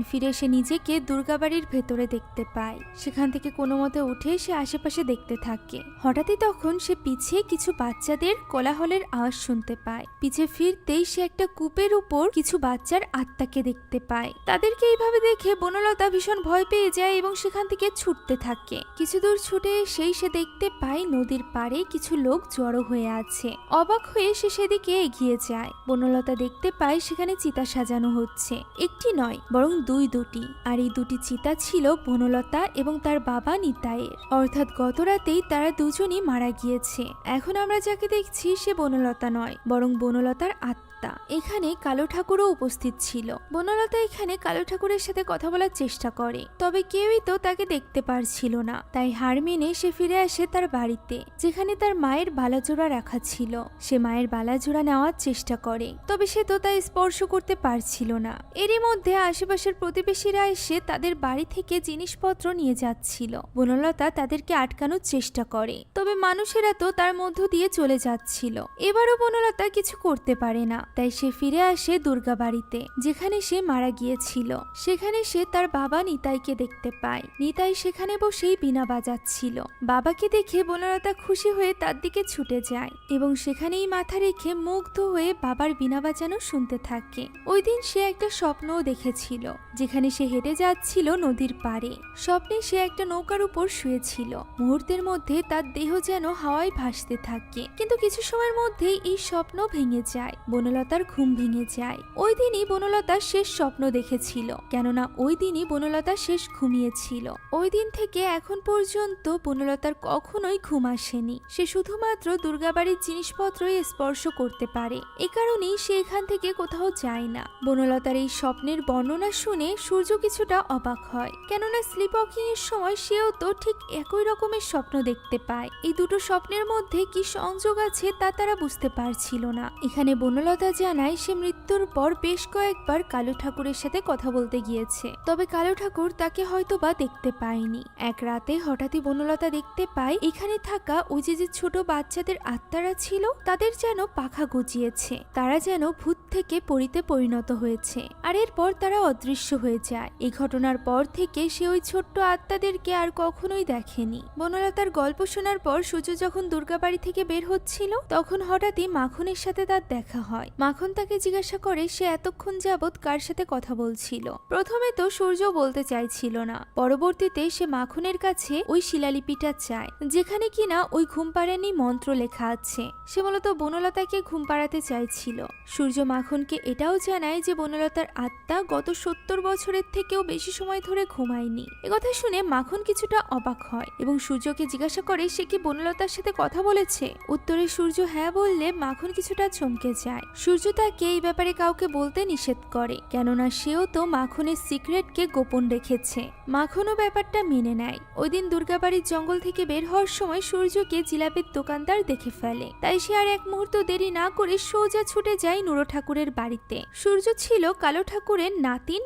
ফিরে সে নিজেকে দুর্গাবাড়ির ভেতরে দেখতে পায়। সেখান থেকে কোনো মতে উঠে সে আশেপাশে দেখতে থাকে। হঠাৎই তখন সে পিছে কিছু বাচ্চাদের কোলাহলের আওয়াজ শুনতে পায়। পিছে ফিরতেই সে একটা কূপের উপর কিছু বাচ্চার আত্মাকে দেখতে পায়। তাদেরকে এইভাবে দেখে বনলতা ভীষণ ভয় পেয়ে যায় এবং সেখান থেকে ছুটতে থাকে। কিছু দূর ছুটে এসেই সে দেখতে পায় নদীর পাড়ে কিছু লোক জড়ো হয়ে আছে। অবাক হয়ে সে সেদিকে এগিয়ে যায়। বনলতা দেখতে পায় সেখানে চিতা সাজানো হচ্ছে, একটি নয় বরং দুটি। আর এই দুটি চিতা ছিল বনলতা এবং তার বাবা নিতাইয়ের, অর্থাৎ গত রাতেই তারা দুজনই মারা গিয়েছে। এখন আমরা যাকে দেখছি সে বনলতা নয়, বরং বনলতার আত্মা। এখানে কালো ঠাকুরও উপস্থিত ছিল। বনলতা এখানে কালো ঠাকুরের সাথে কথা বলার চেষ্টা করে, তবে কেউই তো তাকে দেখতে পারছিল না। তাই হার মেনে সে ফিরে আসে তার বাড়িতে, যেখানে তার মায়ের বালাজোড়া রাখা ছিল। সে মায়ের বালাজোড়া নেওয়ার চেষ্টা করে, তবে সে তো তা স্পর্শ করতে পারছিল না। এরই মধ্যে আশেপাশের প্রতিবেশীরা এসে তাদের বাড়ি থেকে জিনিসপত্র নিয়ে যাচ্ছিল। বনলতা তাদেরকে আটকানোর চেষ্টা করে, তবে মানুষেরা তো তার মধ্য দিয়ে চলে যাচ্ছিল। এবারও বনলতা কিছু করতে পারে না, তাই সে ফিরে আসে দুর্গাবাড়িতে, যেখানে সে মারা গিয়েছিল। সেখানে সে তার বাবা নিতাইকে দেখতে পায়। নিতাই সেখানে বসেই বীণা বাজাচ্ছিল। বাবাকে দেখে বনলতা খুশি হয়ে তার দিকে ছুটে যায় এবং সেখানেই মাথা রেখে মুগ্ধ হয়ে বাবার বীণা বাজানো শুনতে থাকে। ওই দিন সে একটা স্বপ্নও দেখেছিল, যেখানে সে হেঁটে যাচ্ছিল নদীর পাড়ে। স্বপ্নে সে একটা নৌকার উপর শুয়েছিল। মুহূর্তের মধ্যে তার দেহ যেন হাওয়ায় ভাসতে থাকে, কিন্তু কিছু সময়ের মধ্যেই এই স্বপ্ন ভেঙে যায়। বনলতার ঘুম ভেঙে যায়। ওই দিনই বনলতা শেষ স্বপ্ন দেখেছিল, কেননা ওই দিনই বনলতা শেষ ঘুমিয়েছিল। ওই দিন থেকে এখন পর্যন্ত বনলতার কখনোই ঘুম আসেনি। সে শুধুমাত্র দুর্গাবাড়ির জিনিসপত্রই স্পর্শ করতে পারে, এ কারণেই সে এখান থেকে কোথাও যায় না। বনলতার এই স্বপ্নের বর্ণনা শুনে সূর্য কিছুটা অবাক হয়, কেননা স্লিপ ওয়াকিং এর সময় সেও তো ঠিক একই রকমের স্বপ্ন দেখতে পায়। এই দুটো স্বপ্নের মধ্যে কি সংযোগ আছে তা তারা বুঝতে পারছিল না। এখানে বনলতা জানায় সে মৃত্যুর পর বেশ কয়েকবার কালো ঠাকুরের সাথে কথা বলতে গিয়েছে, তবে কালো ঠাকুর তাকে হয়তো বা দেখতে পায়নি। এক রাতে হঠাৎই বনলতা দেখতে পায় এখানে থাকা ওই যে ছোট বাচ্চাদের আত্মারা ছিল, তাদের যেন পাখা গজিয়েছে। তারা যেন ভূত থেকে পরীতে পরিণত হয়েছে, আর এরপর তারা অদৃশ্য হয়ে যায়। এই ঘটনার পর থেকে সে ওই ছোট্ট আত্মাদেরকে আর কখনোই দেখেনি। বনলতার গল্প শোনার পর সূর্য যখন দুর্গাবাড়ি থেকে বের হচ্ছিল, তখন হঠাৎই মাখনের সাথে তার দেখা হয়। মাখন তাকে জিজ্ঞাসা করে সে এতক্ষণ যাবৎ কার সাথে কথা বলছিল। প্রথমে তো সূর্য বলতে চাইছিল না, পরবর্তীতে সে মাখনের কাছে ওই শিলালিপিটা চায়, যেখানে কিনা ওই ঘুম পাড়ানি মন্ত্র লেখা আছে। সে মূলত বনলতাকে ঘুম পাড়াতে চাইছিল। সূর্য মাখনকে এটাও জানায় যে বনলতার আত্মা গত 70 বছরের থেকেও বেশি সময় ধরে ঘুমায়নি। একথা শুনে মাখন কিছুটা অবাক হয় এবং সূর্যকে জিজ্ঞাসা করে সে কি বনলতার সাথে কথা বলেছে। উত্তরে সূর্য হ্যাঁ বললে মাখন কিছুটা চমকে যায়। সূর্য তাকে এই ব্যাপারে কাউকে বলতে নিষেধ করে, কেননা সেও তো মাখনের সিক্রেটকে গোপন রেখেছে। মাখনও ব্যাপারটা মেনে নেয়। ওই দিন দুর্গাবাড়ির জঙ্গল থেকে বের হওয়ার সময় সূর্যকে জিলাপির দোকানদার দেখে ফেলে, তাই সে আর এক মুহূর্ত দেরি না করে সোজা ছুটে যায় নুরো ঠাকুরের বাড়িতে। সূর্য ছিল কালো ঠাকুরের নাতি,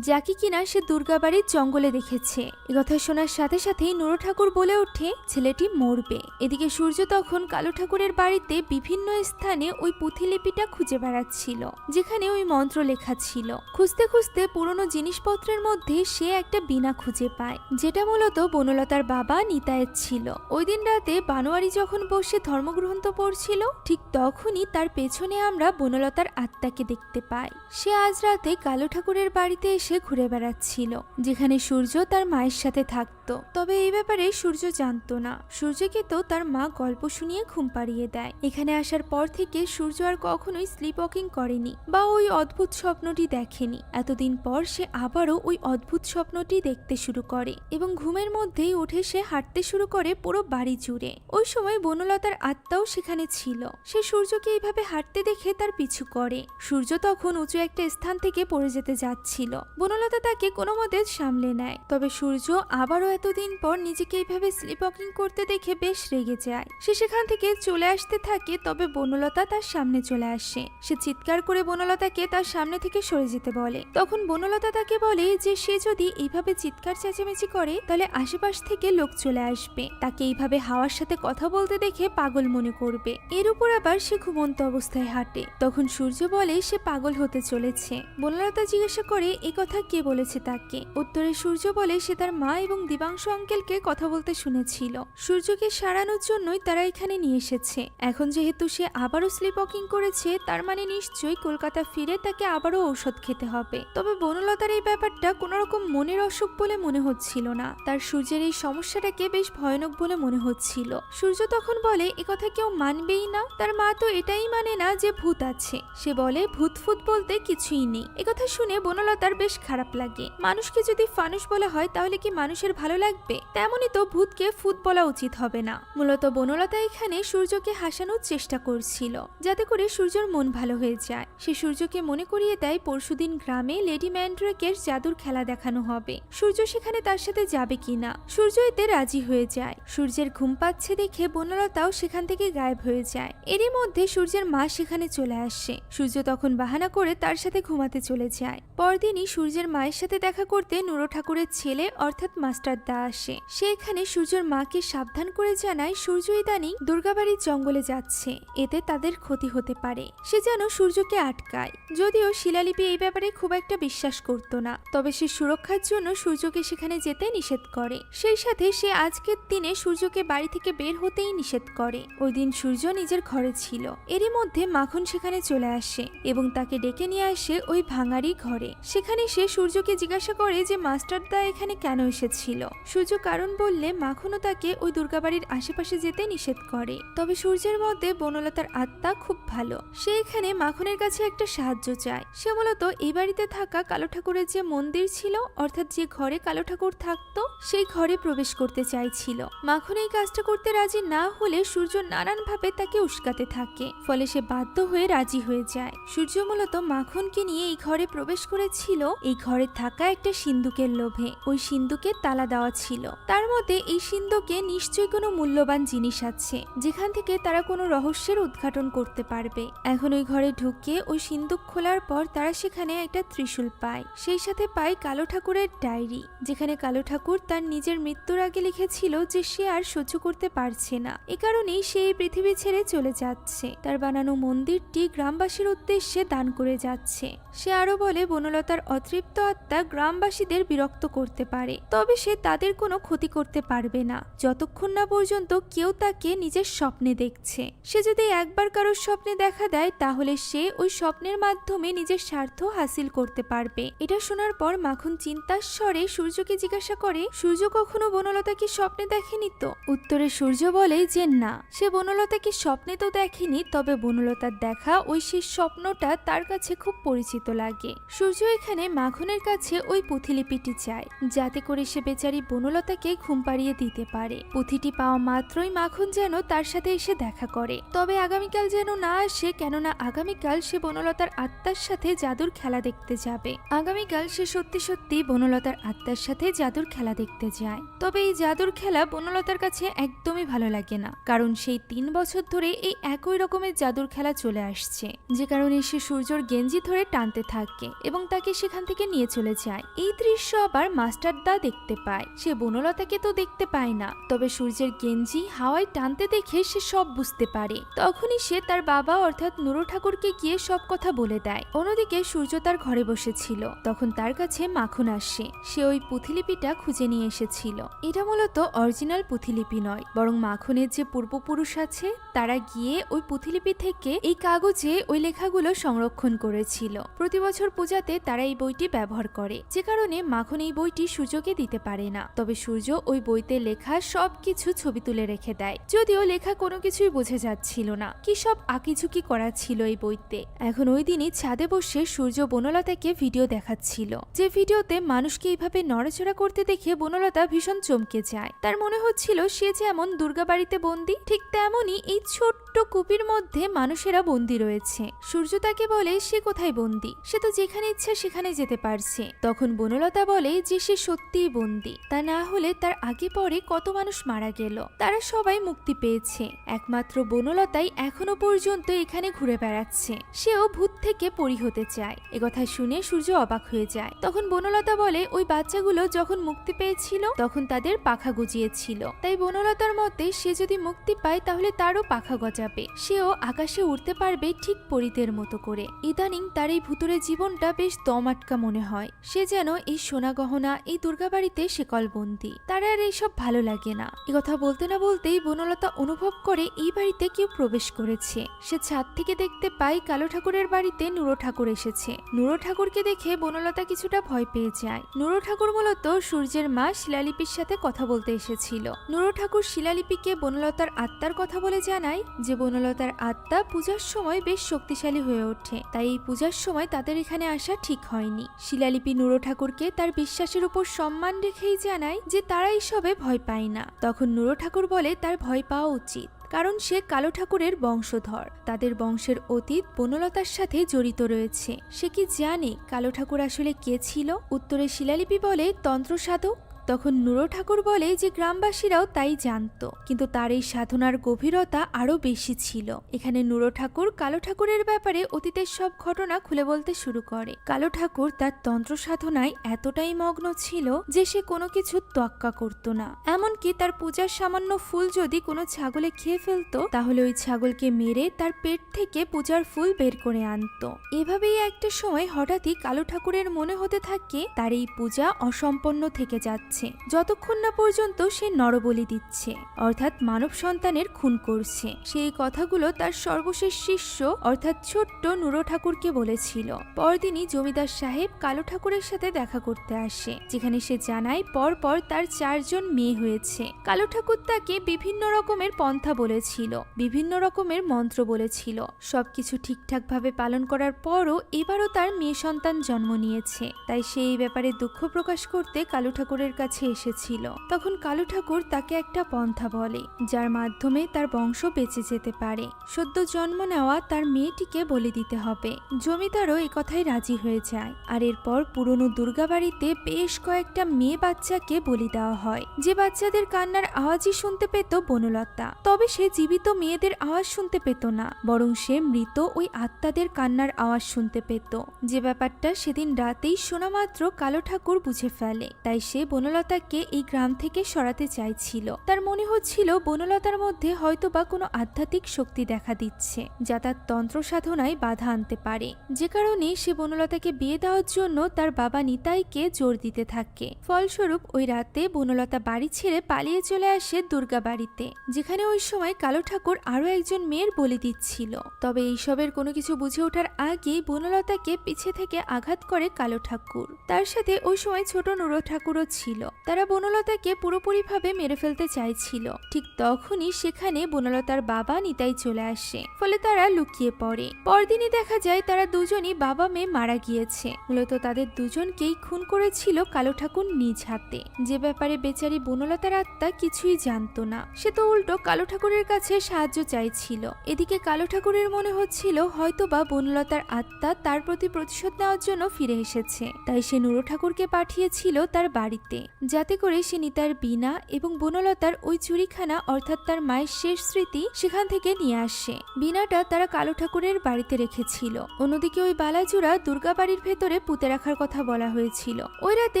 যাকে কিনা সে দুর্গাবাড়ির জঙ্গলে দেখেছে। একথা শোনার সাথে সাথেই নুরো ঠাকুর বলে ওঠে ছেলেটি মরবে। এদিকে সূর্য তখন কালো ঠাকুরের বাড়িতে বিভিন্ন স্থানে ওই পুঁথিলিপিটা খুঁজে বেড়াচ্ছিল, যেখানে ওই মন্ত্র লেখা ছিল। খুঁজতে খুঁজতে পুরনো জিনিসপত্রের মধ্যে সে একটা বীণা খুঁজে পায়, যেটা মূলত বনলতার বাবা নিতাইয়ের ছিল। ওই দিন রাতে বানোয়ারি যখন বসে ধর্মগ্রন্থ পড়ছিল, ঠিক তখনই তার পেছনে আমরা বনলতার আত্মাকে দেখতে পাই। সে আজ রাতে কালো ঠাকুরের বাড়িতে এসে ঘুরে বেড়াচ্ছিল, যেখানে সূর্য তার মায়ের সাথে থাকত। তবে এই ব্যাপারে সূর্য জানতো না। সূর্যকে তো তার মা গল্প শুনিয়ে ঘুম পাড়িয়ে দেয়। এখানে আসার পর থেকে সূর্য আর কখনোই স্লিপ ওয়াকিং করেনি বা ওই অদ্ভুত স্বপ্নটি দেখেনি। এতদিন পর সে আবারও ওই অদ্ভুত স্বপ্নটি দেখতে শুরু করে এবং ঘুমের মধ্যেই উঠে সে হাঁটতে শুরু করে পুরো বাড়ি জুড়ে। ওই সময় বনলতার আত্মাও সেখানে ছিল। সে সূর্যকে এইভাবে হাঁটতে দেখে তার পিছু করে। সূর্য তখন উঁচু একটা স্থান থেকে পড়ে যেতে যাচ্ছিল। বনলতা তাকে কোনো মতে সামলে নেয়। তবে সূর্য আবারও এতদিন পর নিজেকে এইভাবে স্লিপ ওয়াকিং করতে দেখে বেশ রেগে যায়। সে সেখান থেকে চলে আসতে থাকে। তবে বনলতা তার সামনে চলে আসে। সে চিৎকার করে বনলতাকে তার সামনে থেকে সরে যেতে বলে। তখন বনলতা তাকে বলে যে সে যদি এইভাবে চিৎকার চেঁচামেচি করে তাহলে আশেপাশ থেকে লোক চলে আসবে, তাকে এইভাবে হাওয়ার সাথে কথা বলতে দেখে পাগল মনে করবে। এর উপর আবার সে ঘুমন্ত অবস্থায় হাঁটে। তখন সূর্য বলে সে পাগল হতে চলেছে। বনলতা জিজ্ঞাসা করে এই কথা কে বলেছে তাকে। উত্তরে সূর্য বলে সে তার মা এবং দিবাংশু আঙ্কেলকে কথা বলতে শুনেছিল। সূর্যকে সারানোর জন্যই তারা এখানে নিয়ে এসেছে। এখন যেহেতু সে আবারও স্লিপ ওয়াকিং করেছে তার মানে নিশ্চয়ই কলকাতা ফিরে তাকে আবারও ঔষধ খেতে হবে। তবে বনলতার এই ব্যাপারটা কোনো রকম মনের অসুখ বলে মনে হচ্ছিল না। তার সূর্যের এই সমস্যাটাকে বেশ ভয়ানক বলে মনে হচ্ছিল। সূর্য তখন বলে একথা কেউ মানবেই না। তার মা তো এটাই মানে না যে ভূত আছে। সে বলে ভূত ফুত বলতে কিছুই নেই। একথা শুনে বনলতার বেশ খারাপ লাগে। মানুষকে যদি ফানুস বলা হয় তাহলে কি মানুষের ভালো লাগবে? তেমনই তো ভূতকে ফুত বলা উচিত হবে না। মূলত বনলতা এখানে সূর্যকে হাসানোর চেষ্টা করছিল যাতে করে সূর্যর মন ভালো হয়ে যায়। সে সূর্যকে মনে করিয়ে দেয় পরশুদিন গ্রামে লেডি ম্যান্ড্রাকের জাদুর খেলা দেখানো হবে। সূর্য সেখানে তার সাথে যাবে কিনা। সূর্য এতে রাজি হয়ে যায়। সূর্যের ঘুম পাচ্ছে দেখে বনলতাও সেখান থেকে গায়েব হয়ে যায়। এরই মধ্যে সূর্যের মা সেখানে চলে আসে। সূর্য তখন বাহানা করে তার সাথে ঘুমাতে চলে যায়। পরদিনই সূর্যের মায়ের সাথে দেখা করতে নুরো ঠাকুরের ছেলে অর্থাৎ মাস্টার দা আসে। সে এখানে সূর্যের মাকে সাবধান করে জানায় সূর্য ইদানিং দুর্গাবাড়ির জঙ্গলে যাচ্ছে, এতে তাদের ক্ষতি হতে পারে। সে যেন সূর্যকে আটকায়। যদিও শিলালিপি এই ব্যাপারে খুব একটা বিশ্বাস করত না, তবে সে সুরক্ষার জন্য সূর্যকে সেখানে যেতে নিষেধ করে। সেই সাথে সে আজকের দিনে সূর্যকে বাড়ি থেকে বের হতেই নিষেধ করে। ওই দিন সূর্য নিজের ঘরে ছিল। এরই মধ্যে মাখন সেখানে চলে আসে এবং তাকে ডেকে নিয়ে আসে ওই ভাঙারি ঘরে। সেখানে সে সূর্যকে জিজ্ঞাসা করে যে মাস্টার দা এখানে কেন এসেছিল। সূর্য কারণ বললে মাখনও তাকে ওই দুর্গাবাড়ির আশেপাশে যেতে নিষেধ করে। তবে সূর্যের মধ্যে বনলতার আত্মা খুব ভালো। সে এখানে মাখনের কাছে একটা সাহায্য চায়। সে মূলত এই বাড়িতে থাকা কালো ঠাকুরের যে মন্দির ছিল অর্থাৎ যে ঘরে কালো ঠাকুর থাকতো সেই ঘরে প্রবেশ করতে চাইছিল। মাখন এই কাজটা করতে রাজি না হলে সূর্য নানানভাবে তাকে উস্কাতে থাকে। ফলে সে বাধ্য হয়ে রাজি হয়ে যায়। সূর্য মূলত মাখনকে নিয়ে এই ঘরে প্রবেশ করেছিল এই ঘরে থাকা একটা সিন্ধুকের লোভে। ওই সিন্ধুকে তালা দেওয়া ছিল। তার মতে এই সিন্ধুকে নিশ্চয়ই কোনো মূল্যবান জিনিস আছে যেখান থেকে তারা কোনো রহস্যের উদ্ঘাটন করতে পারবে। এখন ওই ঘরে ঢুকে ওই সিন্ধুক খোলার পর তারা সেখানে একটা ত্রিশূল পায়। সেই সাথে পায় কালো ঠাকুরের ডায়েরি, যেখানে কালো ঠাকুর তার নিজের মৃত্যুর আগে লিখেছিল যে সে আর সহ্য করতে পারছে না। এ কারণেই সে এই পৃথিবী ছেড়ে চলে যাচ্ছে। তার বানানো মন্দিরটি গ্রামবাসীর উদ্দেশ্যে দান করে যাচ্ছে। সে আরো বলে বনলতার অতৃপ্ত আত্মা গ্রামবাসীদের বিরক্ত করতে পারে, তবে সে তাদের কোনো ক্ষতি করতে পারবে না যতক্ষণ না পর্যন্ত কেউ তাকে নিজের স্বপ্নে দেখছে। সে যদি একবার কারোর স্বপ্নে দেখা দেয় তাহলে সে ওই স্বপ্নের মাধ্যমে নিজের স্বার্থ হাসিল করতে পারবে। এটা শোনার পর মাখন চিন্তার স্বরে সূর্যকে জিজ্ঞাসা করে সূর্য কখনো বনলতাকে স্বপ্নে দেখেনি তো? উত্তরে সূর্য বলে যে না, সে বনলতাকে স্বপ্নে তো দেখেনি, তবে বনলতার দেখা ওই শেষ স্বপ্নটা তার কাছে খুব পরিচিত লাগে। সূর্য এখানে মাখনের কাছে ওই পুঁথিলিপিটি চায় যাতে করে সে বেচারি বনলতাকে ঘুম পাড়িয়ে দিতে পারে। পুঁথিটি পাওয়া মাত্রই মাখন যেন তার সাথে এসে দেখা করে, তবে আগামীকাল যেন না আসে, কেননা আগামীকাল সে বনলতার আত্মার সাথে জাদুর খেলা দেখতে যাবে। আগামীকাল সে সত্যি সত্যি বনলতার আত্মার সাথে জাদুর খেলা দেখতে যায়। তবে এই জাদুর খেলা বনলতার কাছে একদমই ভালো লাগে না, কারণ সেই 3 বছর ধরে এই একই রকমের জাদুর খেলা চলে আসছে, যে কারণে সে সূর্যর গেঞ্জি ধরে টানতে থাকে এবং তাকে সেখান থেকে নিয়ে চলে যায়। এই দৃশ্য আবার মাস্টার দা দেখতে পায়। সে বনলতাকে তো দেখতে পায় না, তবে সূর্যের গেঞ্জি হাওয়ায় টানতে দেখে সে সব বুঝতে পারে। তখনই সে তার বাবা অর্থাৎ নুরো ঠাকুরকে গিয়ে সব কথা বলে দেয়। অন্যদিকে সূর্য তার ঘরে বসেছিল, তখন তার কাছে মাখন আসে। সে ওই পুঁথিলিপিটা খুঁজে নিয়ে এসেছিল। এটা মূলত অরিজিনাল পুঁথিলিপি নয়, বরং মাখনের যে পূর্বপুরুষ আছে তারা গিয়ে ওই পুঁথিলিপি থেকে এই কাগজে ওই লেখাগুলো সংরক্ষণ করেছিল। প্রতি বছর পূজাতে তারা এই বইটি ব্যবহার করে, যে কারণে মাখন এই বইটি সূর্যকে দিতে পারে না। না। তবে সূর্য ওই বইতে লেখা সবকিছু ছবি তুলে রেখে দেয়, যদিও লেখা কোনো কিছুই বোঝা যাচ্ছিল না কি সব আঁকিঝুঁকি করা ছিল এই বইতে। এখন ওই দিনই ছাদে বসে সূর্য বনলতাকে ভিডিও দেখাচ্ছিল, যে ভিডিওতে মানুষকে এইভাবে নড়াচড়া করতে দেখে বনলতা ভীষণ চমকে যায়। তার মনে হচ্ছিল সে যেমন দুর্গাবাড়িতে বন্দী, ঠিক তেমনই এই ছোট্ট কুপির মধ্যে মানুষেরা বন্দী রয়েছে। সূর্য তাকে বলে সে কোথায় বন্দী, সে তো যেখানে ইচ্ছা সেখানে যেতে পারছে। তখন বনলতা বলে যে সে সত্যিই বন্দী, তা না হলে তার আগে পরে কত মানুষ মারা গেল, তারা সবাই মুক্তি পেয়েছে, একমাত্র বনলতাই এখনো পর্যন্ত এখানে ঘুরে বেড়াচ্ছে, সেও ভূত থেকে পরি হতে চায়। একথা শুনে সূর্য অবাক হয়ে যায়। তখন বনলতা বলে ওই বাচ্চাগুলো যখন মুক্তি পেয়েছিল তখন তাদের পাখা গজিয়েছিল, তাই বনলতার মতে সে যদি মুক্তি পায় তাহলে তারও পাখা গজাবে, সেও আকাশে উঠতে পারবে ঠিক পরীদের মতো করে। ইদানিং তার এই ভুতুরে জীবনটা বেশ দম আটকা মনে হয়, সে যেন এই সোনা গহনা এই দুর্গাবাড়িতে শেকল বন্দী, তার আর এইসব ভালো লাগে না। এ কথা বলতে না বলতেই বনলতা অনুভব করে এই বাড়িতে কেউ প্রবেশ করেছে। সে ছাদ থেকে দেখতে পায় কালো ঠাকুরের বাড়িতে নুরো ঠাকুর এসেছে। নুরো ঠাকুরকে দেখে বনলতা কিছুটা ভয় পেয়ে যায়। নুরো ঠাকুর মূলত সূর্যের মা শিলালিপির সাথে কথা বলতে এসেছিল। নুরো ঠাকুর শিলালিপিকে বনলতার আত্মার কথা বলে জানায় যে বনলতার আত্মা পূজার সময় বেশ শক্তিশালী হয়ে ওঠে, তাই এই পূজার সময় তাদের এখানে আসা ঠিক হয়নি। শিলালিপি নুরো ঠাকুরকে তার বিশ্বাসের উপর সম্মান রেখেই জানায় যে তারা এইসবে ভয় পায় না। তখন নুরো ঠাকুর বলে তার ভয় পাওয়া উচিত, কারণ সে কালো ঠাকুরের বংশধর, তাদের বংশের অতীত বনলতার সাথে জড়িত রয়েছে। সে কি জানে কালো ঠাকুর আসলে কে ছিল? উত্তরে শিলালিপি বলে তন্ত্র সাধক। তখন নুরো ঠাকুর বলে যে গ্রামবাসীরাও তাই জানতো, কিন্তু তার এই সাধনার গভীরতা আরো বেশি ছিল। এখানে নুরো ঠাকুর কালো ঠাকুরের ব্যাপারে অতীতের সব ঘটনা খুলে বলতে শুরু করে। কালো ঠাকুর তার তন্ত্র সাধনায় এতটাই মগ্ন ছিল যে সে কোনো কিছু তোয়াক্কা করত না, এমনকি তার পূজার সামান্য ফুল যদি কোনো ছাগলে খেয়ে ফেলতো তাহলে ওই ছাগলকে মেরে তার পেট থেকে পূজার ফুল বের করে আনতো। এভাবেই একটা সময় হঠাৎই কালো ঠাকুরের মনে হতে থাকে তার এই পূজা অসম্পন্ন থেকে যাচ্ছে, যতক্ষণ না পর্যন্ত সে নরবলি দিচ্ছে, অর্থাৎ মানব সন্তানের খুন করছে। সেই কথাগুলো তার সর্বশেষ শিষ্য অর্থাৎ ছোট্ট নুরো ঠাকুরকে বলেছিল। পরদিনই জমিদার সাহেব কালো ঠাকুরের সাথে দেখা করতে আসে, যেখানে সে জানায় পরপর তার 4 জন মেয়ে হয়েছে। কালো ঠাকুর তাকে বিভিন্ন রকমের পন্থা বলেছিল, বিভিন্ন রকমের মন্ত্র বলেছিল, সবকিছু ঠিকঠাক ভাবে পালন করার পরও এবারও তার মেয়ে সন্তান জন্ম নিয়েছে, তাই সে এই ব্যাপারে দুঃখ প্রকাশ করতে কালো ঠাকুরের কাছে এসেছিল। তখন কালো ঠাকুর তাকে একটা পন্থা বলে যার মাধ্যমে তার বংশ বেঁচে যেতে পারে। সদ্য জন্ম নেওয়া তার মেয়েটিকে বলে দিতে হবে। জমিদারও এই কথায় রাজি হয়ে যায়, আর এরপর পুরনো দুর্গাবাড়িতে বেশ কয়েকটা মেয়ে বাচ্চাকে বলি দেওয়া হয়, যে বাচ্চাদের কান্নার আওয়াজই শুনতে পেত বনলতা। তবে সে জীবিত মেয়েদের আওয়াজ শুনতে পেত না, বরং সে মৃত ওই আত্মাদের কান্নার আওয়াজ শুনতে পেত, যে ব্যাপারটা সেদিন রাতেই শোনা মাত্র কালো ঠাকুর বুঝে ফেলে। তাই সে বনলতাকে এই গ্রাম থেকে সরাতে চাইছিল। তার মনে হচ্ছিল বনলতার মধ্যে হয়তোবা কোনো আধ্যাত্মিক শক্তি দেখা দিচ্ছে যা তার তন্ত্র সাধনায় বাধা আনতে পারে, যে কারণে সে বনলতাকে বিয়ে দেওয়ার জন্য তার বাবা নিতাইকে জোর দিতে থাকে। ফলস্বরূপ ওই রাতে বনলতা বাড়ি ছেড়ে পালিয়ে চলে আসে দুর্গা বাড়িতে, যেখানে ওই সময় কালো ঠাকুর আরো একজন মেয়ের বলি দিচ্ছিল। তবে এইসবের কোনো কিছু বুঝে ওঠার আগেই বনলতাকে পিছে থেকে আঘাত করে কালো ঠাকুর। তার সাথে ওই সময় ছোট নুরো ঠাকুরও ছিল। তারা বনলতাকে পুরোপুরিভাবে মেরে ফেলতে চাইছিল। ঠিক তখনই সেখানে বনলতার বাবা নিতাই চলে আসে, ফলে তারা লুকিয়ে পড়ে। পরদিনই দেখা যায় তারা দুজনই বাবা মেয়ে মারা গিয়েছে। মূলত তাদের দুজনকেই খুন করেছিল কালো ঠাকুর নিজ হাতে, যে ব্যাপারে বেচারি বনলতার আত্মা কিছুই জানতো না। সে তো উল্টো কালো ঠাকুরের কাছে সাহায্য চাইছিল। এদিকে কালো ঠাকুরের মনে হচ্ছিল হয়তোবা বনলতার আত্মা তার প্রতি প্রতিশোধ নেওয়ার জন্য ফিরে এসেছে, তাই সে নুরো ঠাকুরকে পাঠিয়েছিল তার বাড়িতে, যাতে করে সে নিতার বীণা এবং বনলতার ওই চুরিখানা অর্থাৎ তার মায়ের শেষ স্মৃতি সেখান থেকে নিয়ে আসে। বীণাটা তারা কালো ঠাকুরের বাড়িতে রেখেছিল। অন্যদিকে ওই বালাজুরা দুর্গা বাড়ির ভেতরে পুঁতে রাখার কথা বলা হয়েছিল। ওই রাতে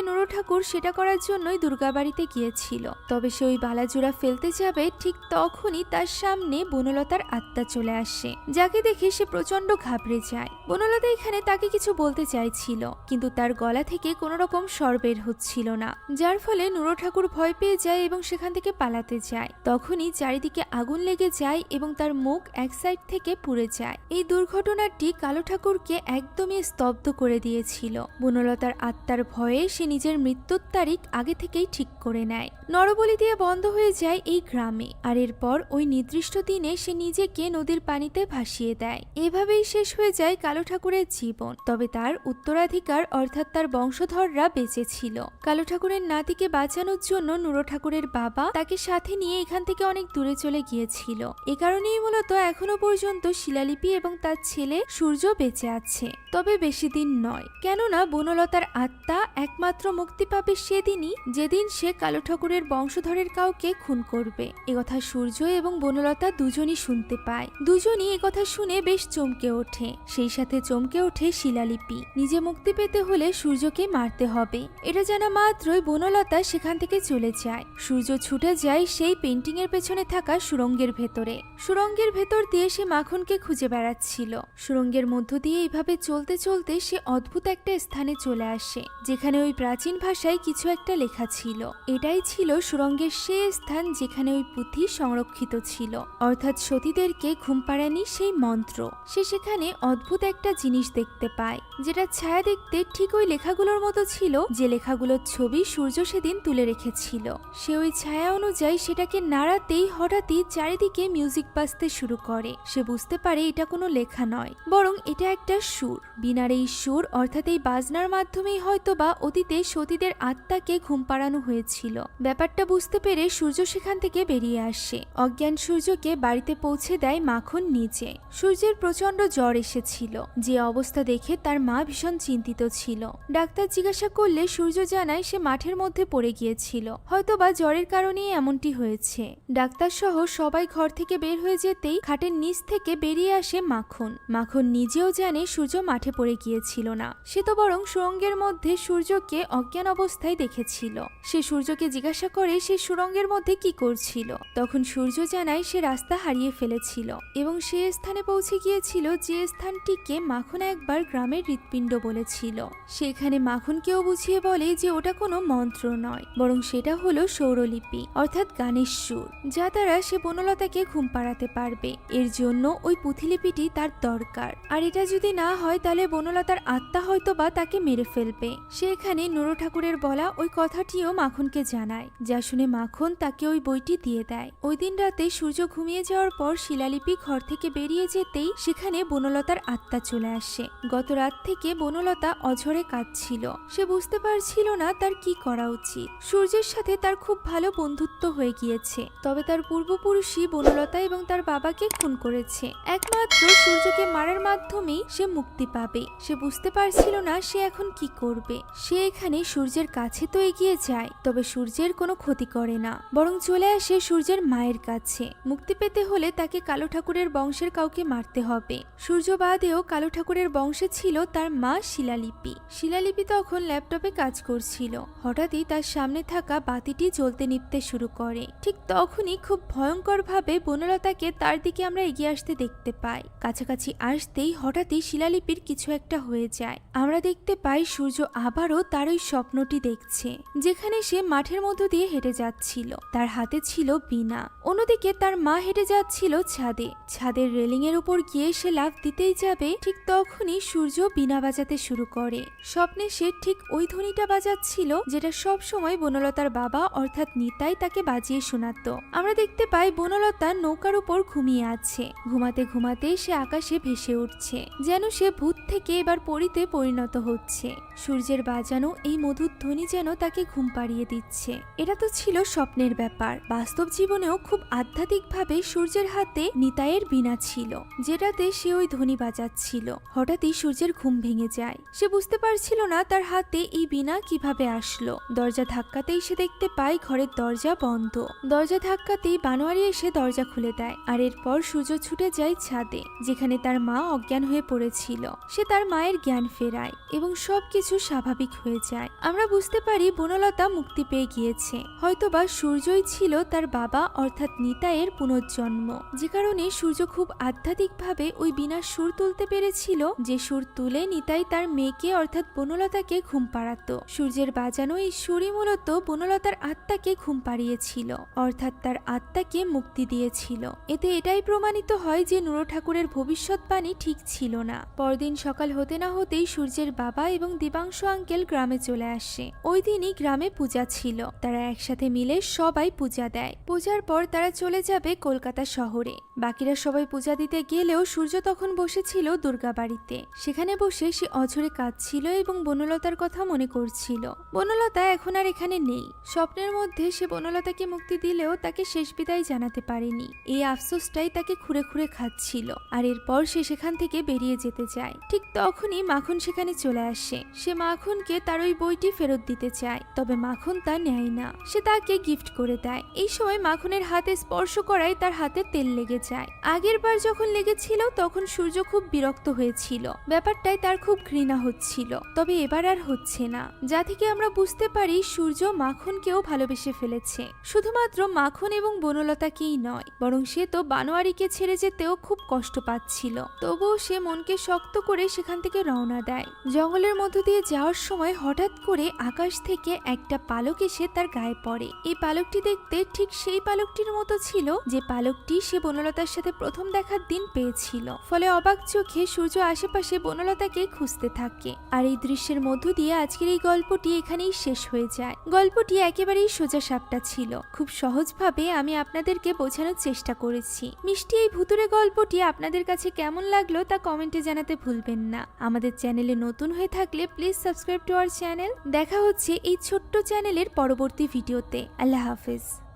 নুরো ঠাকুর সেটা করার জন্যই দুর্গা বাড়িতে গিয়েছিল। তবে সে ওই বালাজুরা ফেলতে যাবে, ঠিক তখনই তার সামনে বনলতার আত্মা চলে আসে, যাকে দেখে সে প্রচন্ড ঘাবড়ে যায়। বনলতা এখানে তাকে কিছু বলতে চাইছিল, কিন্তু তার গলা থেকে কোনো রকম স্বর বের হচ্ছিল না, যার যার ফলে নুরো ঠাকুর ভয় পেয়ে যায় এবং সেখান থেকে পালাতে যায়। তখনই চারিদিকে আগুন লেগে যায় এবং তার মুখ এক সাইড থেকে পুড়ে যায়। এই দুর্ঘটনাটি কালো ঠাকুরকে একদমই স্তব্ধ করে দিয়েছিল। বনলতার আত্মার ভয়ে সে নিজের মৃত্যুর তারিখ আগে থেকেই ঠিক করে নেয়। নরবলি দিয়ে বন্ধ হয়ে যায় এই গ্রামে, আর এরপর ওই নির্দিষ্ট দিনে সে নিজেকে নদীর পানিতে ভাসিয়ে দেয়। এভাবেই শেষ হয়ে যায় কালো ঠাকুরের জীবন। তবে তার উত্তরাধিকার অর্থাৎ তার বংশধররা বেঁচে ছিল। কালো ঠাকুরের নাতিকে বাঁচানোর জন্য নুরো ঠাকুরের বাবা তাকে সাথে নিয়ে এখান থেকে অনেক দূরে চলে গিয়েছিল। এ কারণেই মূলত এখনো পর্যন্ত শিলালিপি এবং তার ছেলে সূর্য বেঁচে আছে। তবে বেশি দিন নয়, কেননা বনলতার আত্মা একমাত্র মুক্তি পাবে সেদিনই যেদিন সে কালো ঠাকুরের বংশধরের কাউকে খুন করবে। একথা সূর্য এবং বনলতা দুজনই শুনতে পায়। দুজনই একথা শুনে বেশ চমকে ওঠে। সেই সাথে চমকে ওঠে শিলালিপি। নিজে মুক্তি পেতে হলে সূর্যকে মারতে হবে। এটা জানা মাত্রই বনলতা সেখান থেকে চলে যায়। সূর্য ছুটে যায় সেই পেন্টিং এর পেছনে থাকা সুড়ঙ্গের ভেতরে। সুড়ঙ্গের ভেতর দিয়ে সে মাখনকে খুঁজে বেড়াচ্ছিল। সুড়ঙ্গের মধ্য দিয়ে এইভাবে চলতে চলতে সে অদ্ভুত একটা স্থানে চলে আসে, যেখানে ওই প্রাচীন ভাষায় কিছু একটা লেখা ছিল। এটাই ছিল সুড়ঙ্গের সেই স্থান যেখানে ওই পুঁথি সংরক্ষিত ছিল, অর্থাৎ সতীদেরকে ঘুম পাড়ানি সেই মন্ত্র। সে সেখানে অদ্ভুত একটা জিনিস দেখতে পায়, যেটা ছায়া দেখতে ঠিক ওই লেখাগুলোর মতো ছিল যে লেখাগুলোর ছবি সূর্য সেদিন তুলে রেখেছিল। সে ওই ছায়া অনুযায়ী সেটাকে নাড়াতেই হঠাৎই চারিদিকে মিউজিক বাজতে শুরু করে। সে বুঝতে পারে এটা কোনো লেখা নয়, বরং এটা একটা সুর। বিনার এই সুর অর্থাৎ এই বাজনার মাধ্যমেই হয়তোবা অতীতে সতীদের আত্মাকে ঘুম পাড়ানো হয়েছিল। ব্যাপারটা বুঝতে পেরে সূর্য সেখান থেকে বেরিয়ে আসে। অজ্ঞান সূর্যকে বাড়িতে পৌঁছে দেয় মাখন নিজে। সূর্যের প্রচন্ড জ্বর এসেছিল, যে অবস্থা দেখে তার মা ভীষণ চিন্তিত ছিল। ডাক্তার জিজ্ঞাসা করলে সূর্য জানায় সে মাঠের মধ্যে পড়ে গিয়েছিল, হয়তোবা জ্বরের কারণেই এমনটি হয়েছে। ডাক্তার সহ সবাই ঘর থেকে বের হয়ে যেতেই খাটের নিচ থেকে বেরিয়ে আসে মাখন। মাখন নিজেও জানে সূর্য মাঠে পড়ে গিয়েছিল না, সে তো বরং সুড়ঙ্গের মধ্যে সূর্যকে অজ্ঞান অবস্থায় দেখেছিল। সে সূর্যকে জিজ্ঞাসা করে সে সুড়ঙ্গের মধ্যে কি করছিল। তখন সূর্য জানায় সে রাস্তা হারিয়ে ফেলেছিল এবং সে স্থানে পৌঁছে গিয়েছিল যে স্থানটিকে মাখন একবার গ্রামের হৃৎপিণ্ড বলেছিল। সেখানে মাখনকেও বুঝিয়ে বলে যে ওটা কোনো মন্ত্র নয়, বরং সেটা হলো সৌরলিপি অর্থাৎ গানের সুর, যা দ্বারা সে বনলতাকে ঘুম পাড়াতে পারবে। এর জন্য ওই পুঁথিলিপিটি তার দরকার, আর এটা যদি না হয় তাহলে বনলতার আত্মা হয়তো বা তাকে মেরে ফেলবে। সে এখানে নুরো ঠাকুরের বলা ওই কথাটিও মাখনকে জানায়, যা শুনে মাখন তাকে ওই বইটি দিয়ে দেয়। ওই দিন রাতে সূর্য ঘুমিয়ে যাওয়ার পর শিলালিপি ঘর থেকে বেরিয়ে যেতেই সেখানে বনলতার আত্মা চলে আসে। গত রাত থেকে বনলতা অঝরে কাঁদছিল। সে বুঝতে পারছিল না তার কি করা উচিত। সূর্যের সাথে তার খুব ভালো বন্ধুত্ব হয়ে গিয়েছে, তবে তার পূর্বপুরুষই বনলতা এবং তার বাবাকে খুন করেছে। একমাত্র সূর্যকে মারার মাধ্যমেই সে মুক্তি পাবে। সে বুঝতে পারছিল না সে এখন কি করবে। সে এখানে সূর্যের কাছে তো এগিয়ে যায়, তবে সূর্যের কোনো ক্ষতি করে না, বরং চলে আসে সূর্যের মায়ের কাছে। মুক্তি পেতে হলে তাকে কালো ঠাকুরের বংশের কাউকে মারতে হবে। সূর্য বাদেও কালো ঠাকুরের বংশে ছিল তার মা শিলালিপি। শিলালিপি তখন ল্যাপটপে কাজ করছিল। হঠাৎই তার সামনে থাকা বাতিটি জ্বলতে নিভতে শুরু করে। ঠিক তখনই খুব ভয়ঙ্কর ভাবে বনলতাকে তার দিকে আমরা এগিয়ে আসতে দেখতে পাই। কাছাকাছি আসতেই হঠাৎই শিলালিপির কিছু একটা হয়ে যায়। আমরা দেখতে পাই সূর্য আবারও তার ওই স্বপ্নটি দেখছে, যেখানে সে মাঠের মধ্য দিয়ে হেঁটে যাচ্ছিল। তার হাতে ছিল বীণা। অন্যদিকে তার মা হেঁটে যাচ্ছিল ছাদে। ছাদের রেলিং এর উপর গিয়ে সে লাফ দিতেই যাবে, ঠিক তখনই সূর্য বীণা বাজাতে শুরু করে। স্বপ্নে সে ঠিক ওই ধ্বনিটা বাজাচ্ছিল যেটা সব সময় বনলতার বাবা অর্থাৎ নিতাই তাকে বাজিয়ে শোনাতো। আমরা দেখতে পাই বনলতা নৌকার উপর ঘুমিয়ে আছে। ঘুমাতে ঘুমাতে সে আকাশে ভেসে উঠছে, যেন সে ভূত থেকে এবার পরীতে পরিণত হচ্ছে। সূর্যের বাজানো এই মধুর ধ্বনি যেন তাকে ঘুম পাড়িয়ে দিচ্ছে। এটা তো ছিল স্বপ্নের ব্যাপার। বাস্তব জীবনেও খুব আধ্যাত্মিকভাবে সূর্যের হাতে নিতাইয়ের বীণা ছিল, যেটাতে সে ওই ধ্বনি বাজাচ্ছিল। হঠাৎই সূর্যের ঘুম ভেঙে যায়। সে বুঝতে পারছিল না তার হাতে এই বীণা কিভাবে আসলো। দরজা ধাক্কাতেই সে দেখতে পায় ঘরের দরজা বন্ধ। দরজা ধাক্কাতেই বানোয়ারি এসে দরজা খুলে দেয়, আর এরপর সূর্য ছুটে যায় ছাদে, যেখানে তার মা অজ্ঞান হয়ে পড়েছিল। সে তার মায়ের জ্ঞান ফেরায় এবং সবকিছু স্বাভাবিক হয়ে যায়। আমরা বুঝতে পারি বনলতা মুক্তি পেয়ে গিয়েছে। হয়তোবা সূর্যই ছিল তার বাবা অর্থাৎ নিতাইয়ের পুনর্জন্ম, যে কারণে সূর্য খুব আধ্যাত্মিকভাবে ওই বীণার সুর তুলতে পেরেছিল, যে সুর তুলে নিতাই তার মেয়েকে অর্থাৎ বনলতাকে ঘুম পাড়াতো। সূর্যের বাজানো এই সুরি মূলত বনলতার আত্মাকে ঘুম পাড়িয়েছিল, অর্থাৎ তার আত্মাকে মুক্তি দিয়েছিল। এতে এটাই প্রমাণিত হয় যে নুরো ঠাকুরের ভবিষ্যৎবাণী ঠিক ছিল না। পরদিন সকাল হতে না হতেই সূর্যের বাবা এবং দিবাংশু আঙ্কেল গ্রামে চলে আসে। ওই দিনই গ্রামে পূজা ছিল। তারা একসাথে মিলে সবাই পূজা দেয়। পূজার পর তারা চলে যাবে কলকাতা শহরে। বাকিরা সবাই পূজা দিতে গেলেও সূর্য তখন বসেছিল দুর্গা বাড়িতে। সেখানে বসে সে অঝরে কাঁদছিল এবং বনলতার কথা মনে করছিল। বনলতা এখন আর এখানে নেই। স্বপ্নের মধ্যে সে বনলতাকে মুক্তি দিলেও তাকে শেষ বিদায় জানাতে পারেনি। এই আফসোসটাই তাকে খুঁড়ে খুঁড়ে খাচ্ছিল। আর এরপর সে সেখান থেকে বেরিয়ে যেতে চায়। ঠিক তখনই মাখন সেখানে চলে আসে। সে মাখনকে তার ওই বইটি ফেরত দিতে চায়, তবে মাখন তা নেয় না। সে তাকে গিফট করে দেয়। এই সময় মাখনের হাতে স্পর্শ করায় তার হাতে তেল লেগে যায়। আগের বার যখন লেগেছিল তখন সূর্য খুব বিরক্ত হয়েছিল। ব্যাপারটাই তার খুব ঘৃণা হচ্ছিল, তবে এবার আর হচ্ছে না। যা থেকে আমরা বুঝতে পারি সূর্য মাখনকেও ভালোবেসে ফেলেছে। শুধুমাত্র মাখন এবং বনলতাকেই নয়, বরং সে তো বানোয়ারিকে ছেড়ে যেতেও খুব কষ্ট পাচ্ছিল। তবুও সে মনকে শক্ত করে সেখান থেকে রওনা দেয়। জঙ্গলের মধ্য দিয়ে যাওয়ার সময় হঠাৎ করে আকাশ থেকে একটা পালক এসে তার গায়ে পড়ে। এই পালকটি দেখতে ঠিক সেই পালকটির মতো ছিল যে পালকটি সে বনলতার সাথে প্রথম দেখার দিন পেয়েছিল। ফলে অবাক চোখে সূর্য আশেপাশে বনলতাকে খুঁজতে থাকে। আর এই দৃশ্যের মধ্য দিয়ে আজকের এই গল্পটি এখানেই শেষ হয়ে যায়। গল্পটি একেবারেই সোজা সাপটা ছিল। খুব সহজভাবে আমি আপনাদেরকে বোঝানোর চেষ্টা করেছি। মিষ্টি এই ভুতুরে গল্পটি আপনাদের কাছে কেমন লাগলো তা কমেন্টে জানাতে ভুলবেন না। আমাদের চ্যানেলে নতুন হয়ে থাকলে please subscribe to our channel. দেখা হচ্ছে এই ছোট্ট চ্যানেলের পরবর্তী ভিডিওতে। আল্লাহ হাফেজ।